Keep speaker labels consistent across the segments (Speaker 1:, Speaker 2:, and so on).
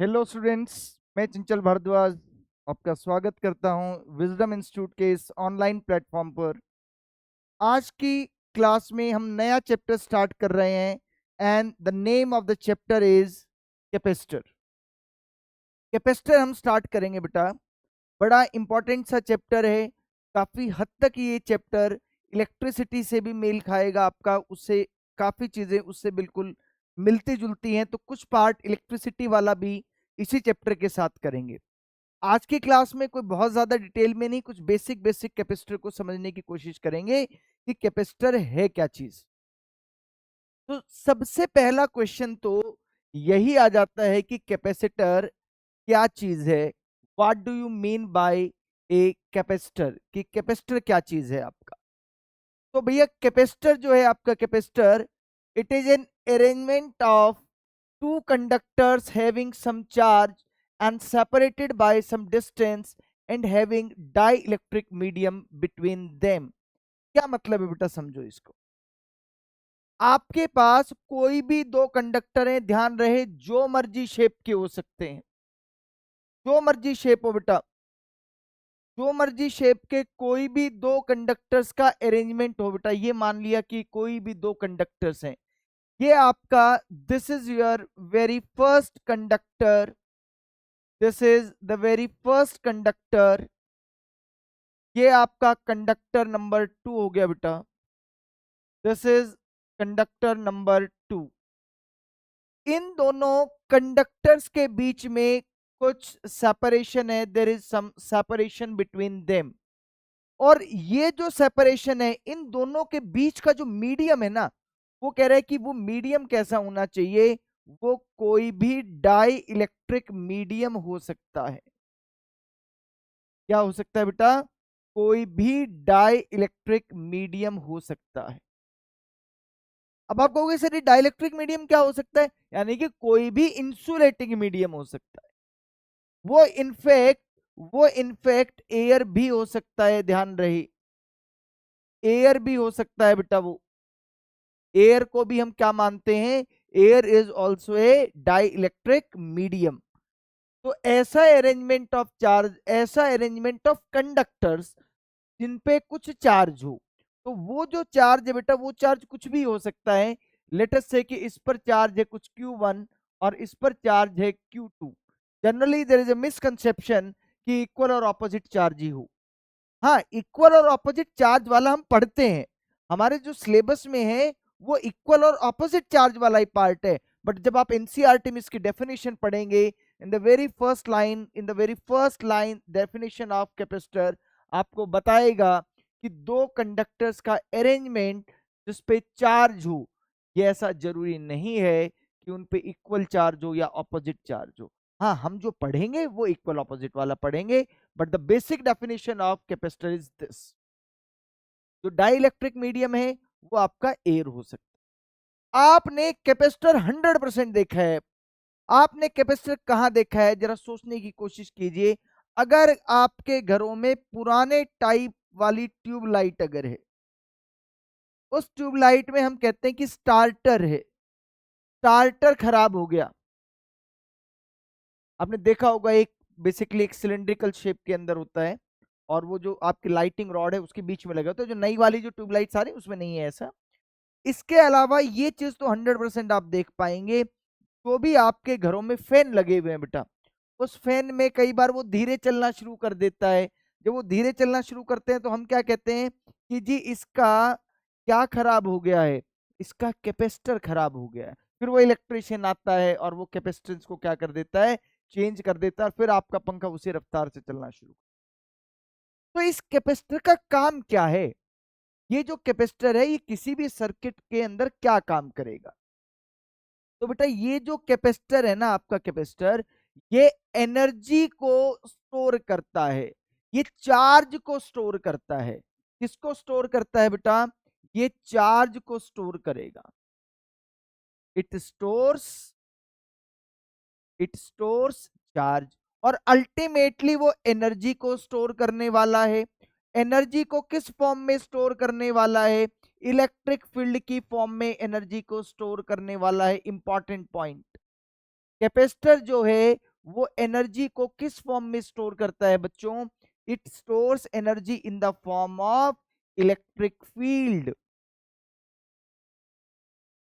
Speaker 1: Hello students, मैं चंचल भारद्वाज आपका स्वागत करता हूं विजडम इंस्टीट्यूट के इस ऑनलाइन प्लेटफॉर्म पर। आज की क्लास में हम नया चैप्टर स्टार्ट कर रहे हैं and the name of the chapter is capacitor. Capacitor हम स्टार्ट करेंगे बेटा। बड़ा इंपॉर्टेंट सा चैप्टर है। काफ़ी हद तक ये चैप्टर इलेक्ट्रिसिटी से भी मेल खाएगा आपका, उससे काफ़ी चीज़ें उससे बिल्कुल मिलती जुलती हैं, तो कुछ पार्ट इलेक्ट्रिसिटी वाला भी इसी चैप्टर के साथ करेंगे। आज की क्लास में कोई बहुत ज़्यादा डिटेल में नहीं, कुछ बेसिक बेसिक कैपेसिटर को समझने की कोशिश करेंगे कि कैपेसिटर है क्या चीज़। तो सबसे पहला क्वेश्चन तो यही आ जाता है कि कैपेसिटर क्या चीज है। What do you mean by a capacitor, कि कैपेसिटर क्या चीज है आपका। तो भैया कैपेसिटर जो है आपका, capacitor it is an arrangement of two conductors having some charge and separated by some distance and having dielectric medium between them. क्या मतलब है बेटा, समझो इसको। आपके पास कोई भी दो कंडक्टर हैं, ध्यान रहे जो मर्जी शेप के हो सकते हैं, जो मर्जी शेप हो बेटा, जो मर्जी शेप के कोई भी दो कंडक्टर्स का अरेंजमेंट हो बेटा। ये मान लिया कि कोई भी दो कंडक्टर्स हैं, ये आपका this is your very first conductor, this is the very first conductor, ये आपका कंडक्टर नंबर 2 हो गया बेटा, दिस इज कंडक्टर नंबर 2। इन दोनों कंडक्टर्स के बीच में कुछ सेपरेशन है, there is some separation between them. और ये जो सेपरेशन है इन दोनों के बीच का जो मीडियम है ना, वो कह रहा है कि वो मीडियम कैसा होना चाहिए, वो कोई भी डाई इलेक्ट्रिक मीडियम हो सकता है। क्या हो सकता है बेटा? कोई भी डाई इलेक्ट्रिक मीडियम हो सकता है। अब आप कहोगे सर ये डाइलेक्ट्रिक मीडियम क्या हो सकता है? यानी कि कोई भी इंसुलेटिंग मीडियम हो सकता है। वो इनफैक्ट वो इनफैक्ट एयर भी हो सकता है, ध्यान रही, एयर भी हो सकता है बेटा। वो एयर को भी हम क्या मानते हैं? Air is also a dielectric medium. तो ऐसा अरेंजमेंट ऑफ चार्ज, ऐसा अरेंजमेंट ऑफ कंडक्टर्स जिन पे कुछ चार्ज हो, तो वो जो चार्ज है बेटा, वो चार्ज कुछ भी हो सकता है। लेट अस से कि इस पर चार्ज है कुछ Q1 और इस पर चार्ज है Q2। Generally there is a misconception कि इक्वल और ऑपोजिट चार्ज ही हो। हाँ, इक्वल और ऑपोजिट चार्ज वाला हम पढ़ते हैं, हमारे जो सिलेबस में है वो इक्वल और ऑपोजिट चार्ज वाला ही पार्ट है। बट जब आप एनसीईआरटी में इसकी डेफिनेशन पढ़ेंगे, in the very first line, in the very first line definition of capacitor आपको बताएगा कि दो कंडक्टर्स का अरेंजमेंट जिस पे चार्ज हो, ये ऐसा जरूरी नहीं है कि उन पे इक्वल चार्ज हो या ऑपोजिट चार्ज हो। हाँ, हम जो पढ़ेंगे वो इक्वल ऑपोजिट वाला पढ़ेंगे, but the basic definition of capacitor is this. जो डाइलेक्ट्रिक मीडियम है वो आपका एयर हो सकता है। आपने कैपेसिटर 100% देखा है, आपने कैपेसिटर कहां देखा है, जरा सोचने की कोशिश कीजिए। अगर आपके घरों में पुराने टाइप वाली ट्यूबलाइट अगर है, उस ट्यूबलाइट में हम कहते हैं कि स्टार्टर है, स्टार्टर खराब हो गया। आपने देखा होगा एक बेसिकली एक सिलिंड्रिकल शेप के अंदर होता है, और वो जो आपकी लाइटिंग रॉड है उसके बीच में लगा होता है। जो नई वाली जो ट्यूबलाइट्स आ रही है उसमें नहीं है ऐसा। इसके अलावा ये चीज तो 100% आप देख पाएंगे, जो भी आपके घरों में फैन लगे हुए हैं बेटा, उस फैन में कई बार वो धीरे चलना शुरू कर देता है। जब वो धीरे चलना शुरू करते हैं तो हम क्या कहते हैं कि जी इसका क्या खराब हो गया है, इसका कैपेसिटर खराब हो गया है। फिर वो इलेक्ट्रिशियन आता है और वो कैपेसिटेंस को क्या कर देता है, चेंज कर देता है, फिर आपका पंखा उसी रफ्तार से चलना शुरू। तो इस कैपेसिटर का काम क्या है? ये जो कैपेसिटर है ये किसी भी सर्किट के अंदर क्या काम करेगा? तो बेटा ये जो कैपेसिटर है ना आपका, कैपेसिटर ये एनर्जी को स्टोर करता है, ये चार्ज को स्टोर करता है। किसको स्टोर करता है बेटा? ये चार्ज को स्टोर करेगा। It stores it stores charge, और अल्टीमेटली वो एनर्जी को स्टोर करने वाला है। एनर्जी को किस फॉर्म में स्टोर करने वाला है? इलेक्ट्रिक फील्ड की फॉर्म में एनर्जी को स्टोर करने वाला है। इंपॉर्टेंट पॉइंट, कैपेसिटर जो है वो एनर्जी को किस फॉर्म में स्टोर करता है बच्चों? It stores energy in the form of electric field.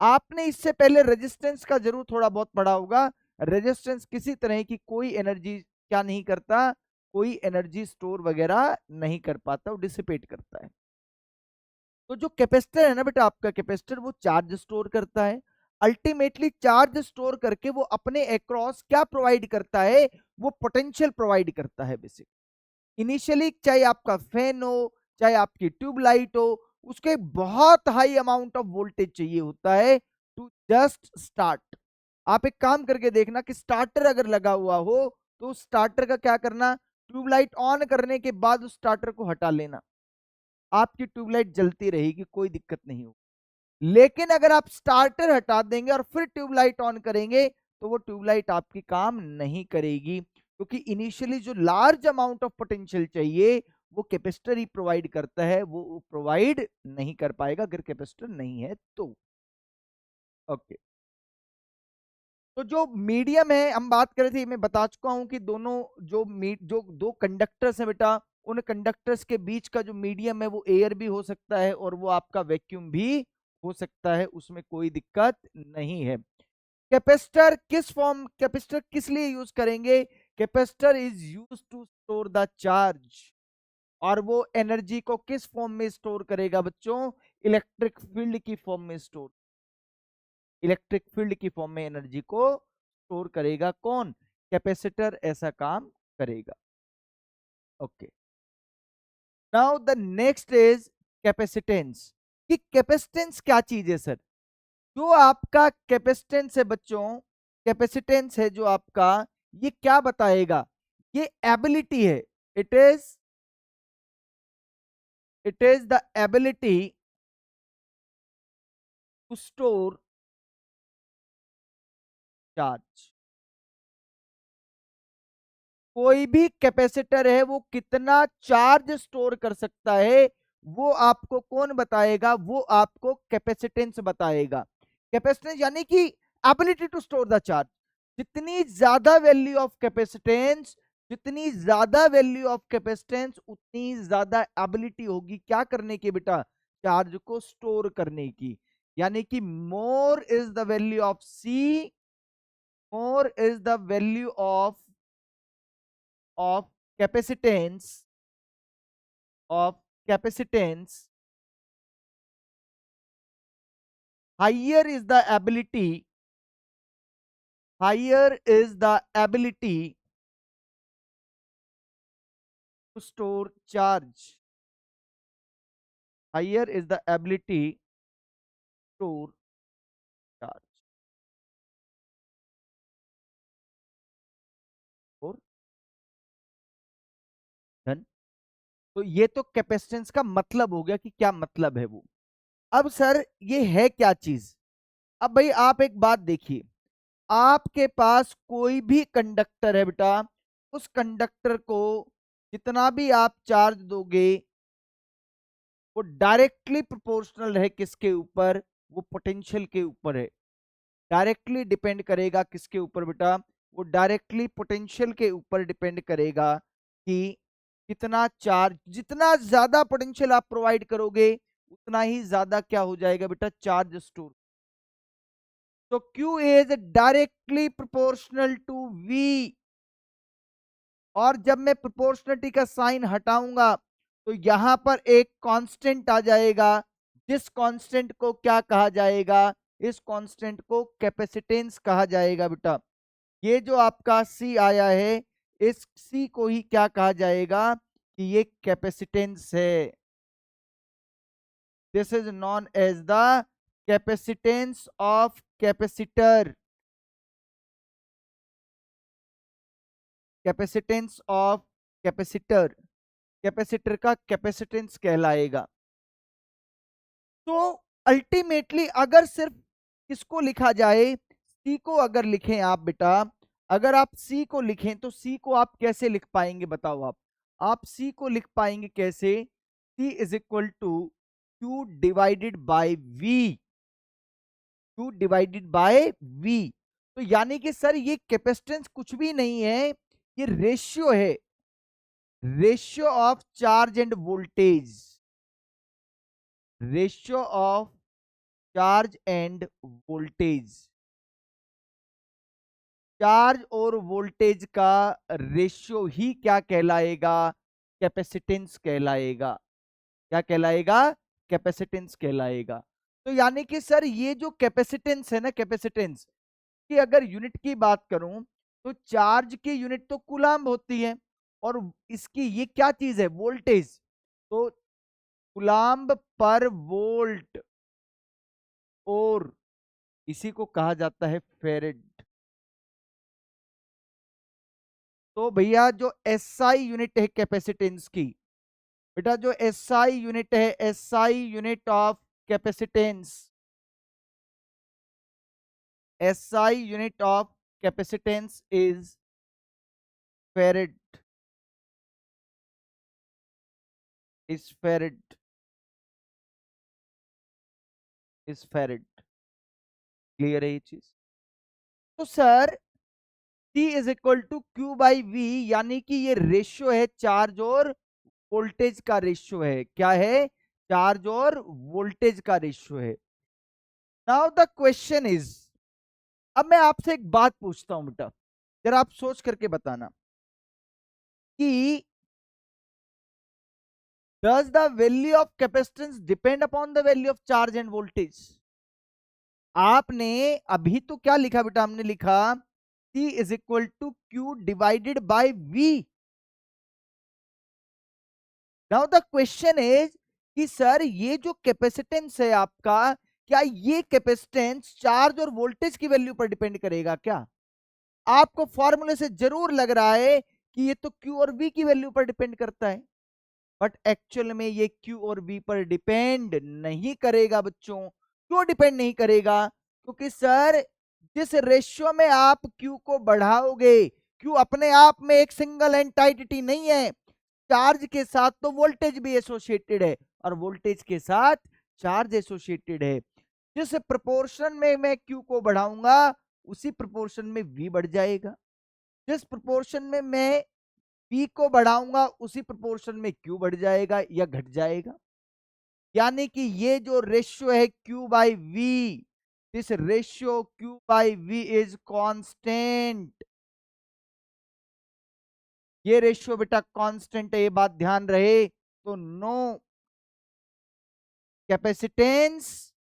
Speaker 1: आपने इससे पहले रेजिस्टेंस का जरूर थोड़ा बहुत पढ़ा होगा। रेजिस्टेंस किसी तरह की कोई एनर्जी क्या नहीं करता, कोई एनर्जी स्टोर वगैरह नहीं कर पाता, वो डिसिपेट करता है। तो जो कैपेसिटर है ना बेटा, आपका कैपेसिटर वो चार्ज स्टोर करता है। अल्टीमेटली चार्ज स्टोर करके वो अपने अक्रॉस क्या प्रोवाइड करता है? वो पोटेंशियल प्रोवाइड करता है बेसिक। इनिशियली चाहे आपका फैन हो, चाहे आपकी ट्यूबलाइट हो, उसके बहुत हाई अमाउंट ऑफ वोल्टेज चाहिए होता है टू जस्ट स्टार्ट। आप एक काम करके देखना कि स्टार्टर अगर लगा हुआ हो तो स्टार्टर का क्या करना, ट्यूबलाइट ऑन करने के बाद उस स्टार्टर को हटा लेना, आपकी ट्यूबलाइट जलती रहेगी, कोई दिक्कत नहीं होगी। लेकिन अगर आप स्टार्टर हटा देंगे और फिर ट्यूबलाइट ऑन करेंगे तो वो ट्यूबलाइट आपकी काम नहीं करेगी, क्योंकि इनिशियली जो लार्ज अमाउंट ऑफ पोटेंशियल चाहिए वो कैपेसिटर ही प्रोवाइड करता है, वो प्रोवाइड नहीं कर पाएगा अगर कैपेसिटर नहीं है तो। ओके, तो जो मीडियम है हम बात कर रहे थे, मैं बता चुका हूं कि दोनों जो दो कंडक्टर्स है बेटा, उन कंडक्टर्स के बीच का जो मीडियम है वो एयर भी हो सकता है और वो आपका वैक्यूम भी हो सकता है, उसमें कोई दिक्कत नहीं है। कैपेसिटर किस लिए यूज करेंगे? Capacitor is use to store the charge. और वो एनर्जी को किस फॉर्म में स्टोर करेगा बच्चों? इलेक्ट्रिक फील्ड की फॉर्म में स्टोर, इलेक्ट्रिक फील्ड की फॉर्म में एनर्जी को स्टोर करेगा। कौन? कैपेसिटर ऐसा काम करेगा। Okay, now the next is capacitance. कि कैपेसिटेंस क्या चीज है सर? जो आपका कैपेसिटेंस है बच्चों, कैपेसिटेंस है जो आपका, ये क्या बताएगा? ये एबिलिटी है। It is the ability to store charge. कोई भी कैपेसिटर है वो कितना चार्ज स्टोर कर सकता है, वो आपको कौन बताएगा? वो आपको कैपेसिटेंस बताएगा। कैपेसिटेंस यानी कि ability to store the charge. जितनी ज्यादा वैल्यू ऑफ कैपेसिटेंस, जितनी ज्यादा वैल्यू ऑफ कैपेसिटेंस, उतनी ज्यादा एबिलिटी होगी क्या करने की बेटा? चार्ज को स्टोर करने की। यानी कि more is the value of C, more is the value of capacitance, of capacitance, higher is the ability, higher is the ability to store charge, higher is the ability to store charge, और धन। तो ये तो capacitance का मतलब हो गया कि क्या मतलब है वो। अब सर ये है क्या चीज? अब भाई आप एक बात देखिए, आपके पास कोई भी कंडक्टर है बेटा, उस कंडक्टर को जितना भी आप चार्ज दोगे वो डायरेक्टली प्रोपोर्शनल है किसके ऊपर? वो पोटेंशियल के ऊपर है। डायरेक्टली डिपेंड करेगा किसके ऊपर बेटा? वो डायरेक्टली पोटेंशियल के ऊपर डिपेंड करेगा कि कितना चार्ज, जितना ज्यादा पोटेंशियल आप प्रोवाइड करोगे उतना ही ज्यादा क्या हो जाएगा बेटा? Charge store. तो Q is directly proportional to V। और जब मैं प्रोपोर्शनलिटी का साइन हटाऊंगा तो यहां पर एक कांस्टेंट आ जाएगा, जिस कांस्टेंट को क्या कहा जाएगा? इस कांस्टेंट को कैपेसिटेंस कहा जाएगा बेटा। ये जो आपका C आया है, इस C को ही क्या कहा जाएगा? कि ये कैपेसिटेंस है। This is known as the capacitance of capacitor, capacitance of capacitor, capacitor का कैपेसिटेंस कहलाएगा। तो अल्टीमेटली अगर सिर्फ किसको लिखा जाए, सी को अगर लिखें आप बेटा, अगर आप सी को लिखें तो सी को आप कैसे लिख पाएंगे बताओ? आप सी को लिख पाएंगे कैसे? C is equal to Q divided by V, Q divided by V. तो यानी कि सर ये कैपेसिटेंस कुछ भी नहीं है, ये रेशियो है, ratio of charge and voltage, ratio of charge and voltage, charge और वोल्टेज का रेशियो ही क्या कहलाएगा? कैपेसिटेंस कहलाएगा। क्या कहलाएगा? कैपेसिटेंस कहलाएगा। तो यानी कि सर ये जो कैपेसिटेंस है ना, कैपेसिटेंस की अगर यूनिट की बात करूं तो चार्ज की यूनिट तो कूलम्ब होती है, और इसकी ये क्या चीज है? वोल्टेज। तो कूलम्ब पर वोल्ट, और इसी को कहा जाता है फेरेड। तो भैया जो एसआई यूनिट है कैपेसिटेंस की, बेटा जो एसआई यूनिट है, SI unit of capacitance, SI unit of capacitance is farad, is farad, is farad। Clear है ये चीज? तो sir T is equal to Q by V, यानी कि ये रेशियो है चार्ज और वोल्टेज का रेशियो है। क्या है? चार्ज और वोल्टेज का रेशियो है। नाउ द क्वेश्चन इज, अब मैं आपसे एक बात पूछता हूं बेटा, जरा आप सोच करके बताना कि does the value of capacitance depend upon the value of charge and voltage? आपने अभी तो क्या लिखा बेटा? हमने लिखा C is equal to Q divided by V। Now the question is कि सर ये जो कैपेसिटेंस है आपका, क्या ये कैपेसिटेंस चार्ज और वोल्टेज की वैल्यू पर डिपेंड करेगा क्या? आपको फॉर्मूले से जरूर लग रहा है कि ये तो Q और V की वैल्यू पर डिपेंड करता है, बट एक्चुअल में ये Q और V पर डिपेंड नहीं करेगा बच्चों। क्यों डिपेंड नहीं करेगा? क्योंकि सर जिस रेशियो में आप Q को बढ़ाओगे, Q अपने आप में एक सिंगल एंटाइटी नहीं है, चार्ज के साथ तो वोल्टेज भी एसोसिएटेड है, और वोल्टेज के साथ चार्ज एसोसिएटेड है। जिस प्रोपोर्शन में मैं Q को बढ़ाऊंगा उसी प्रोपोर्शन में V बढ़ जाएगा, जिस प्रोपोर्शन में मैं V को बढ़ाऊंगा उसी प्रोपोर्शन में Q बढ़ जाएगा या घट जाएगा। यानी कि ये जो रेशियो है Q by V, this ratio Q by V is constant. ये रेशियो बेटा कांस्टेंट है, ये बात ध्यान रहे। तो नो कैपेसिटेंस,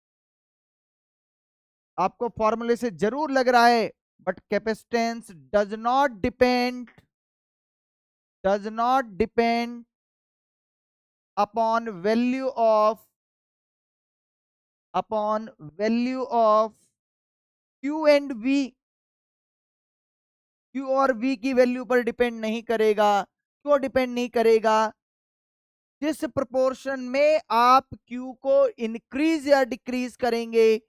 Speaker 1: आपको फॉर्मूले से जरूर लग रहा है, but capacitance does not depend upon value of, upon value of Q and V। Q और V की वैल्यू पर डिपेंड नहीं करेगा। क्यों डिपेंड नहीं करेगा? जिस प्रोपोर्शन में आप Q को इंक्रीज या डिक्रीज करेंगे,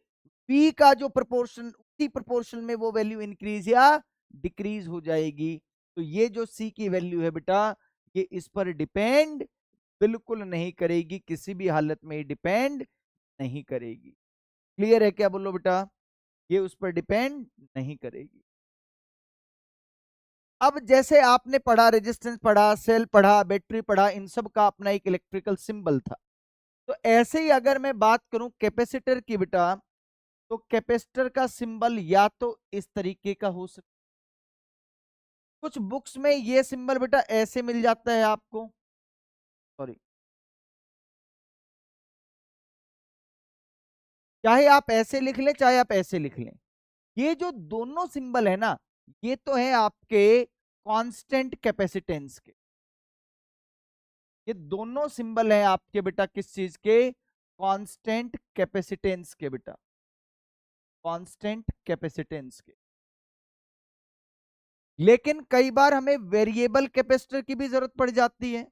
Speaker 1: V का जो प्रोपोर्शन, उसी प्रोपोर्शन में वो वैल्यू इंक्रीज या डिक्रीज हो जाएगी। तो ये जो C की वैल्यू है बेटा, ये इस पर डिपेंड बिल्कुल नहीं करेगी, किसी भी हालत में डिपेंड नहीं करेगी। क्लियर है क्या? बोलो बेटा, ये उस पर डिपेंड नहीं करेगी। अब जैसे आपने पढ़ा, रेजिस्टेंस पढ़ा, सेल पढ़ा, बैटरी पढ़ा, इन सब का अपना एक इलेक्ट्रिकल सिंबल था। तो ऐसे ही अगर मैं बात करूं कैपेसिटर की बेटा, तो कैपेसिटर का सिंबल या तो इस तरीके का हो सकता, कुछ बुक्स में ये सिंबल बेटा ऐसे मिल जाता है आपको, सॉरी, चाहे आप ऐसे लिख लें चाहे आप ऐसे लिख लें, ये जो दोनों सिंबल है ना, ये तो है आपके कांस्टेंट कैपेसिटेंस के। ये दोनों सिंबल है आपके बेटा किस चीज के? कांस्टेंट कैपेसिटेंस के बेटा, कांस्टेंट कैपेसिटेंस के। लेकिन कई बार हमें वेरिएबल कैपेसिटर की भी जरूरत पड़ जाती है।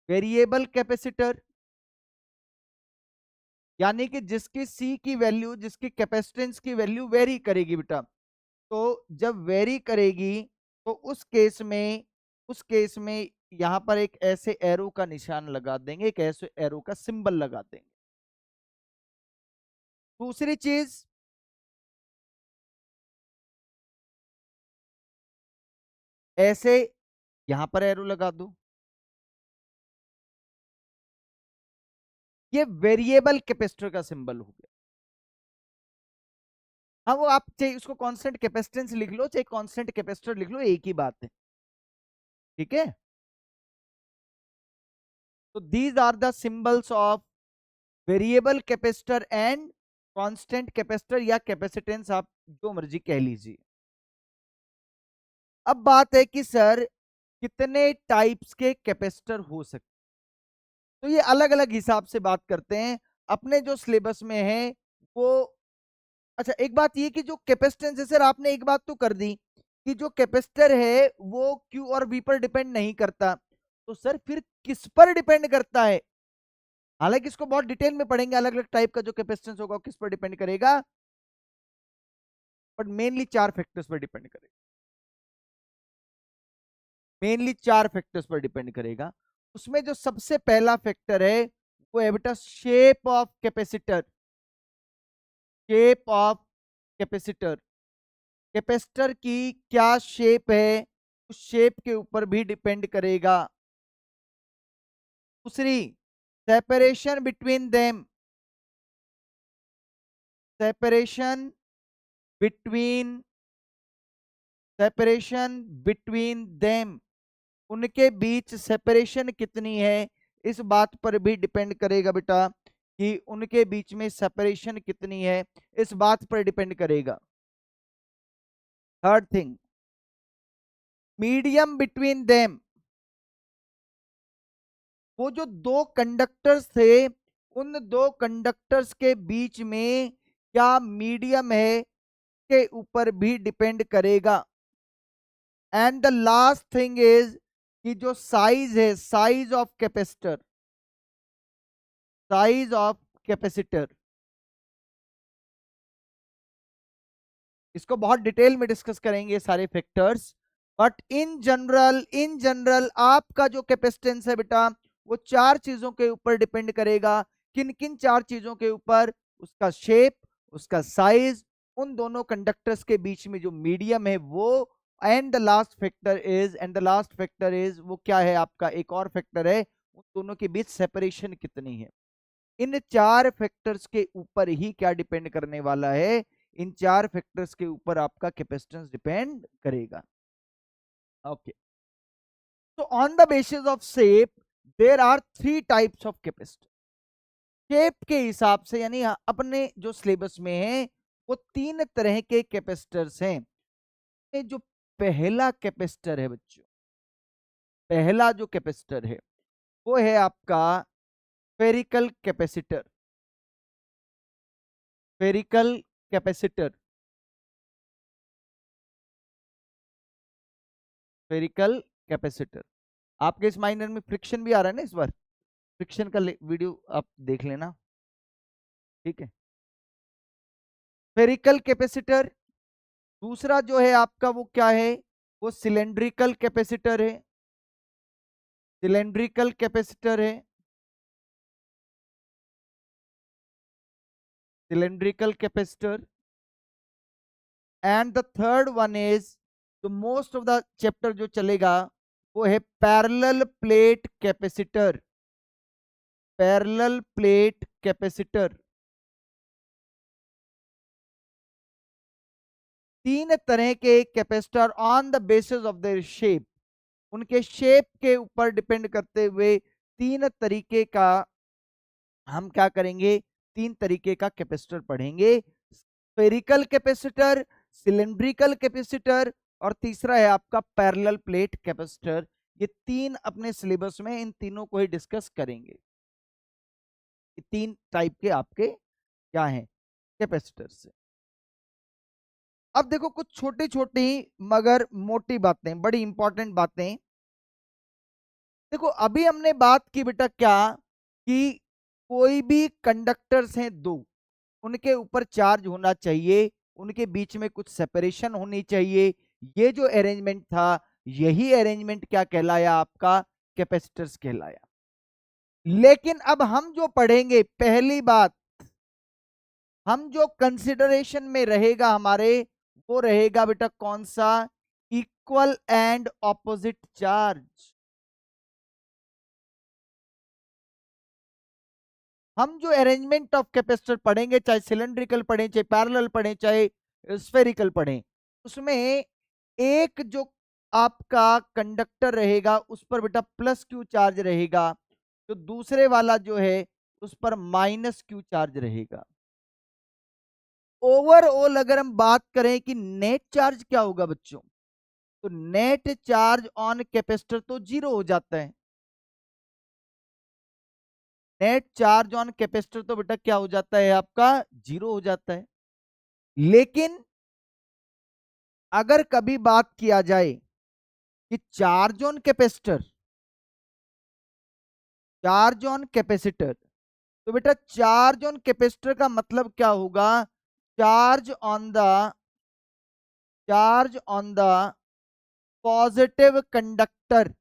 Speaker 1: वेरिएबल कैपेसिटर यानी कि जिसकी सी की वैल्यू, जिसकी कैपेसिटेंस की वैल्यू वेरी करेगी बेटा। तो जब वेरी करेगी तो उस केस में यहां पर एक ऐसे एरो का निशान लगा देंगे, एक ऐसे एरो का सिंबल लगा देंगे। दूसरी चीज, ऐसे यहां पर एरो लगा दो। ये वेरिएबल कैपेसिटर का सिंबल हो गया। हाँ, वो आप चाहे उसको कांस्टेंट कैपेसिटेंस लिख लो, चाहे कांस्टेंट कैपेसिटर लिख लो, एक ही बात है। ठीक है, तो these are the symbols of variable capacitor and constant capacitor, या कैपेसिटेंस आप जो मर्जी कह लीजिए। अब बात है कि सर कितने टाइप्स के कैपेसिटर हो सकते, तो ये अलग अलग हिसाब से बात करते हैं अपने जो सिलेबस में है वो। अच्छा, एक बात ये कि जो कैपेसिटेंस है सर, आपने एक बात तो कर दी कि जो कैपेसिटर है वो क्यू और वी पर डिपेंड नहीं करता, तो सर फिर किस पर डिपेंड करता है? हालांकि इसको बहुत डिटेल में पढ़ेंगे, अलग अलग टाइप का जो कैपेसिटेंस होगा किस पर डिपेंड करेगा, बट मेनली चार फैक्टर्स पर डिपेंड करेगा। मेनली चार फैक्टर्स पर डिपेंड करेगा। उसमें जो सबसे पहला फैक्टर है वो है बेटा shape of capacitor. Shape of capacitor, capacitor की क्या शेप है उस शेप के ऊपर भी डिपेंड करेगा। दूसरी, separation between them, separation between, separation between them, उनके बीच सेपरेशन कितनी है इस बात पर भी डिपेंड करेगा बेटा, कि उनके बीच में सेपरेशन कितनी है इस बात पर डिपेंड करेगा। Third thing, medium between them, वो जो दो कंडक्टर्स थे उन दो कंडक्टर्स के बीच में क्या मीडियम है के ऊपर भी डिपेंड करेगा। And the last thing is कि जो साइज है, size of capacitor, size of capacitor, इसको बहुत डिटेल में डिस्कस करेंगे सारे फैक्टर्स, बट इन जनरल आपका जो कैपेसिटेंस है बेटा वो चार चीजों के ऊपर डिपेंड करेगा। किन किन चार चीजों के ऊपर? उसका शेप, उसका साइज, उन दोनों कंडक्टर्स के बीच में जो मीडियम है वो, and the last factor is वो क्या है आपका, एक और फैक्टर है, उन दोनों के बीच सेपरेशन कितनी है। इन चार फैक्टर्स के ऊपर ही क्या डिपेंड करने वाला है, इन चार फैक्टर्स के ऊपर आपका कैपेसिटेंस डिपेंड करेगा। ओके, तो on the basis of shape there are three types of capacitor. Shape के हिसाब से, यानी अपने जो सिलेबस में है वो तीन तरह के कैपेसिटर्स हैं। ये जो पहला कैपेसिटर है बच्चों, पहला जो कैपेसिटर है वो है आपका spherical capacitor. Spherical capacitor, spherical capacitor. आपके इस माइनर में फ्रिक्शन भी आ रहा है ना इस बार, फ्रिक्शन का वीडियो आप देख लेना। ठीक है, स्फेरिकल कैपेसिटर। दूसरा जो है आपका वो क्या है, वो सिलेंड्रिकल कैपेसिटर है, सिलेंड्रिकल कैपेसिटर है, cylindrical capacitor. And the third one is, तो मोस्ट ऑफ द चैप्टर जो चलेगा वो है parallel plate capacitor, parallel plate capacitor. तीन तरह के capacitor on the basis of their shape, उनके शेप के ऊपर डिपेंड करते हुए तीन तरीके का हम क्या करेंगे, तीन तरीके का कैपेसिटर पढ़ेंगे। स्फेरिकल कैपेसिटर, सिलेंड्रिकल कैपेसिटर, और तीसरा है आपका पैरेलल प्लेट कैपेसिटर। ये तीन अपने सिलेबस में इन तीनों को ही डिस्कस करेंगे। ये तीन टाइप के आपके क्या हैं, कैपेसिटर से। अब देखो कुछ छोटी छोटी मगर मोटी बातें, बड़ी इंपॉर्टेंट बातें। देखो अभी हमने बात की बेटा क्या, कि कोई भी कंडक्टर्स हैं दो, उनके ऊपर चार्ज होना चाहिए, उनके बीच में कुछ सेपरेशन होनी चाहिए। ये जो अरेंजमेंट था, यही अरेंजमेंट क्या कहलाया आपका, कैपेसिटर्स कहलाया। लेकिन अब हम जो पढ़ेंगे, पहली बात हम जो कंसिडरेशन में रहेगा हमारे, वो रहेगा बेटा कौन सा, इक्वल एंड ऑपोजिट चार्ज। हम जो अरेंजमेंट ऑफ कैपेसिटर पढ़ेंगे, चाहे सिलेंड्रिकल पढ़ें, चाहे पैरेलल पढ़ें, चाहे स्फेरिकल पढ़ें, उसमें एक जो आपका कंडक्टर रहेगा उस पर बेटा प्लस क्यू चार्ज रहेगा, तो दूसरे वाला जो है उस पर माइनस क्यू चार्ज रहेगा। ओवरऑल अगर हम बात करें कि नेट चार्ज क्या होगा बच्चों, तो नेट चार्ज ऑन कैपेसिटर तो जीरो हो जाता है। नेट चार्ज ऑन कैपेसिटर तो बेटा क्या हो जाता है आपका, जीरो हो जाता है। लेकिन अगर कभी बात किया जाए कि charge on capacitor, charge on capacitor, तो बेटा चार्ज ऑन कैपेसिटर का मतलब क्या होगा, charge on the, charge on the positive conductor,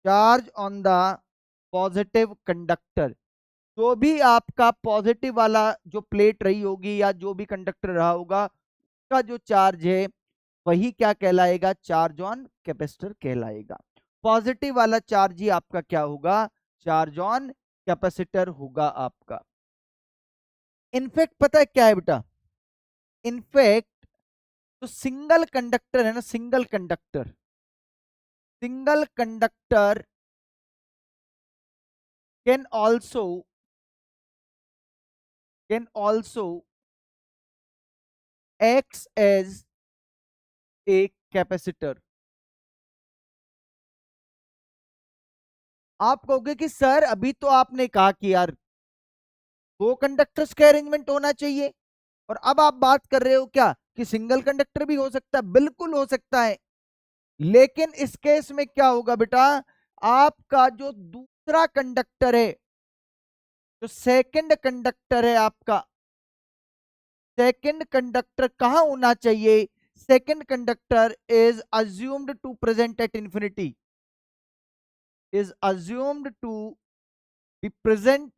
Speaker 1: charge on the positive conductor. जो भी आपका पॉजिटिव वाला जो प्लेट रही होगी या जो भी कंडक्टर रहा होगा, उसका जो चार्ज है वही क्या कहलाएगा, चार्ज ऑन कैपेसिटर कहलाएगा। पॉजिटिव वाला चार्ज ही आपका क्या होगा, चार्ज ऑन कैपेसिटर होगा आपका। इनफैक्ट पता है क्या है बेटा, इनफैक्ट तो सिंगल कंडक्टर है ना, single conductor, single conductor can also, can also act as a capacitor. आप कहोगे कि सर अभी तो आपने कहा कि यार दो कंडक्टर्स का अरेंजमेंट होना चाहिए, और अब आप बात कर रहे हो क्या कि सिंगल कंडक्टर भी हो सकता है, बिल्कुल हो सकता है। लेकिन इस केस में क्या होगा बेटा, आपका जो दूसरा कंडक्टर है, जो सेकंड कंडक्टर है आपका, सेकंड कंडक्टर कहां होना चाहिए, second conductor is assumed to present at infinity, is assumed to be present,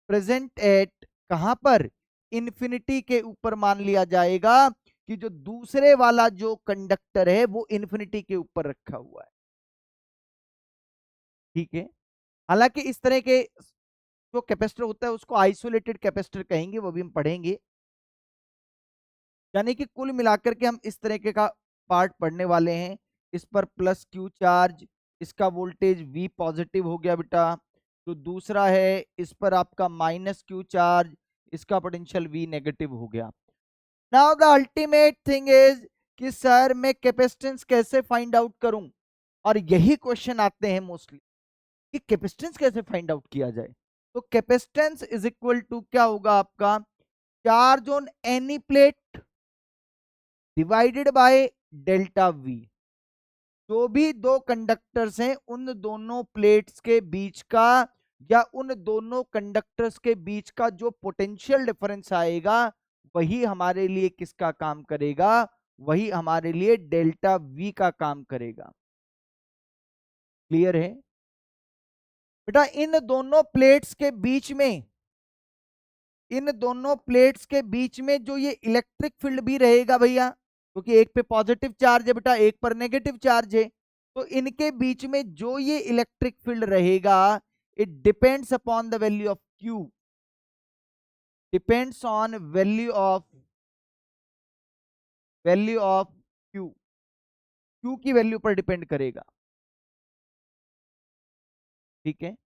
Speaker 1: present at कहां पर, इन्फिनिटी के ऊपर मान लिया जाएगा कि जो दूसरे वाला जो कंडक्टर है वो इन्फिनिटी के ऊपर रखा हुआ है। ठीक है, हालांकि इस तरह के जो कैपेसिटर होता है उसको आइसोलेटेड कैपेसिटर कहेंगे, वो भी हम पढ़ेंगे। यानी कि कुल मिलाकर के हम इस तरीके का पार्ट पढ़ने वाले हैं। इस पर प्लस क्यू चार्ज, इसका वोल्टेज V पॉजिटिव हो गया बेटा। तो दूसरा है इस पर आपका माइनस क्यू चार्ज, इसका पोटेंशियल V नेगेटिव हो गया। Now the ultimate thing is कि सर मैं कैपेसिटेंस कैसे फाइंड आउट करूं, और यही क्वेश्चन आते हैं मोस्टली कि कैपेसिटेंस कैसे फाइंड आउट किया जाए। तो कैपेसिटेंस इज इक्वल टू क्या होगा आपका, charge on any plate divided by delta we. जो भी दो कंडक्टर्स हैं उन दोनों प्लेट्स के बीच का, या उन दोनों कंडक्टर्स के बीच का जो पोटेंशियल डिफरेंस आएगा, वही हमारे लिए किसका काम करेगा, वही हमारे लिए डेल्टा वी का काम करेगा। क्लियर है बेटा, इन दोनों प्लेट्स के बीच में, इन दोनों प्लेट्स के बीच में जो ये इलेक्ट्रिक फील्ड भी रहेगा भैया, क्योंकि एक पे पॉजिटिव चार्ज है बेटा, एक पर नेगेटिव चार्ज है, तो इनके बीच में जो ये इलेक्ट्रिक फील्ड रहेगा, it depends upon the value of Q, depends on value of Q, Q की वैल्यू पर डिपेंड करेगा। ठीक है,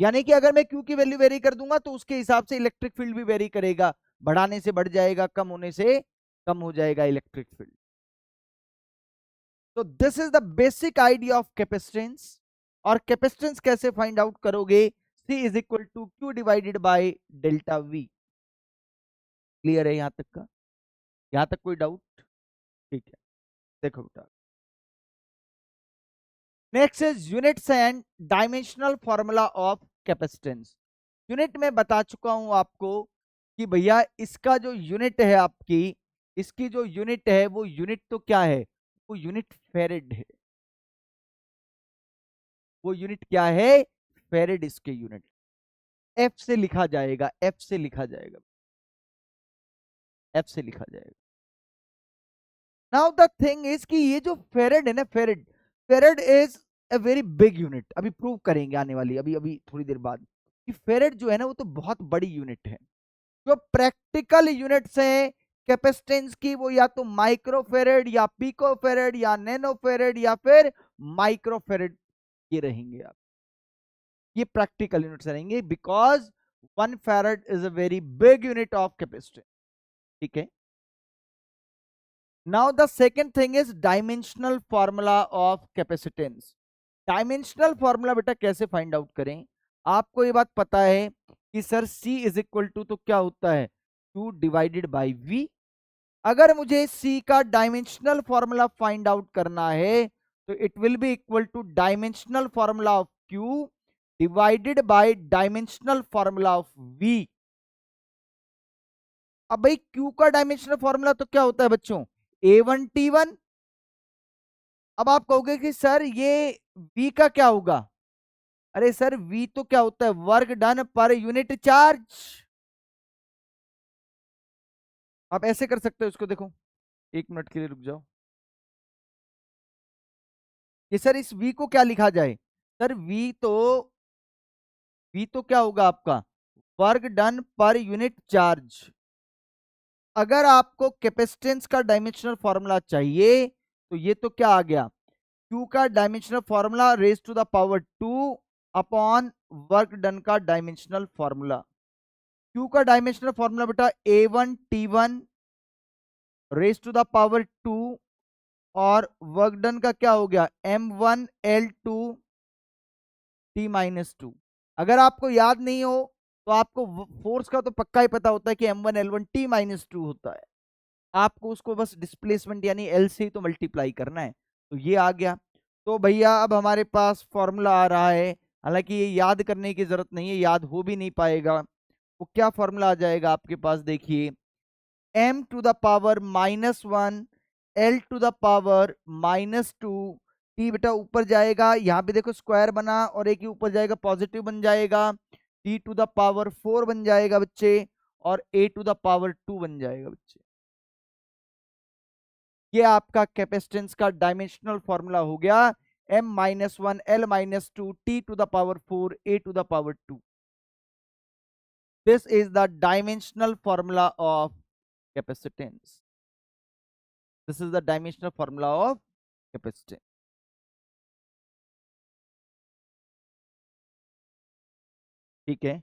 Speaker 1: यानी कि अगर मैं क्यू की वैल्यू वेरी कर दूंगा तो उसके हिसाब से इलेक्ट्रिक फील्ड भी वेरी करेगा, बढ़ाने से बढ़ जाएगा, कम होने से कम हो जाएगा इलेक्ट्रिक फील्ड। तो this is the basic idea of capacitance. और कैपेसिटेंस कैसे फाइंड आउट करोगे, C is equal to Q divided by delta V. Clear है यहां तक का, यहां तक कोई डाउट? ठीक है, देखो बेटा, next is units and dimensional formula of capacitance. Unit में बता चुका हूं आपको कि भैया इसका जो यूनिट है आपकी, इसकी जो यूनिट है वो यूनिट तो क्या है, वो यूनिट फेरेड है। वो यूनिट क्या है, फेरेड इसके यूनिट, एफ से लिखा जाएगा, एफ से लिखा जाएगा। एफ से लिखा जाएगा। नाउ द थिंग इज कि ये जो फेरेड है ना, farad farad is a very big unit. अभी प्रूव करेंगे आने वाली, अभी अभी थोड़ी देर बाद, कि फेरेड जो है ना वो तो बहुत बड़ी यूनिट है। जो प्रैक्टिकल यूनिट्स हैं कैपेसिटेंस की, वो या तो माइक्रोफेरेड या पिकोफेरेड या नैनोफेरेड या फिर माइक्रोफेरेड ये रहेंगे। आप ये प्रैक्टिकल यूनिट्स रहेंगे, because 1 फेरेड is a very big unit of capacitance. ठीक है। Now the second thing is dimensional formula of capacitance. Dimensional formula बेटा कैसे फाइंड आउट करें? आपको ये बात पता है कि sir C is equal to तो क्या होता है, Q डिवाइडेड बाई V। अगर मुझे C का डायमेंशनल फॉर्मूला फाइंड आउट करना है तो it will be equal two dimensional formula of Q divided bye dimensional formula of V। अब भाई Q का डायमेंशनल फॉर्मूला तो क्या होता है बच्चों, A1T1। अब आप कहोगे कि सर ये V का क्या होगा? अरे सर V तो क्या होता है, work done per unit charge. आप ऐसे कर सकते हो इसको, देखो 1 मिनट के लिए रुक जाओ। कि सर इस V को क्या लिखा जाए? सर V तो क्या होगा आपका, work done per unit charge. अगर आपको कैपेसिटेंस का डायमेंशनल फॉर्मूला चाहिए तो ये तो क्या आ गया, Q का dimensional formula raise to the power 2 upon work done का डायमेंशनल फॉर्मूला। Q का डायमेंशनल फॉर्मूला बेटा A1T1 raise to the power 2, और वर्क डन का क्या हो गया, M1L2T-2। अगर आपको याद नहीं हो तो आपको फोर्स का तो पक्का ही पता होता है कि M1L1T-2 होता है। आपको उसको बस डिस्प्लेसमेंट यानी एल से ही तो मल्टीप्लाई करना है। तो ये आ गया। तो भैया अब हमारे पास फॉर्मूला आ रहा है, हालांकि ये याद करने की जरूरत नहीं है, याद हो भी नहीं पाएगा। वो क्या फॉर्मूला आ जाएगा आपके पास, देखिए m⁻⁻1 L⁻⁻2 टी बेटा ऊपर जाएगा, यहाँ पे देखो स्क्वायर बना और एक ही ऊपर जाएगा पॉजिटिव बन जाएगा, T⁻⁴ बन जाएगा बच्चे, और A⁻2 बन जाएगा बच्चे। ये आपका कैपेसिटेंस का डायमेंशनल फॉर्मूला हो गया, m-1 L-2 T⁻⁴ A⁻2। This is the dimensional formula of capacitance. This is the dimensional formula of capacitance. ठीक है।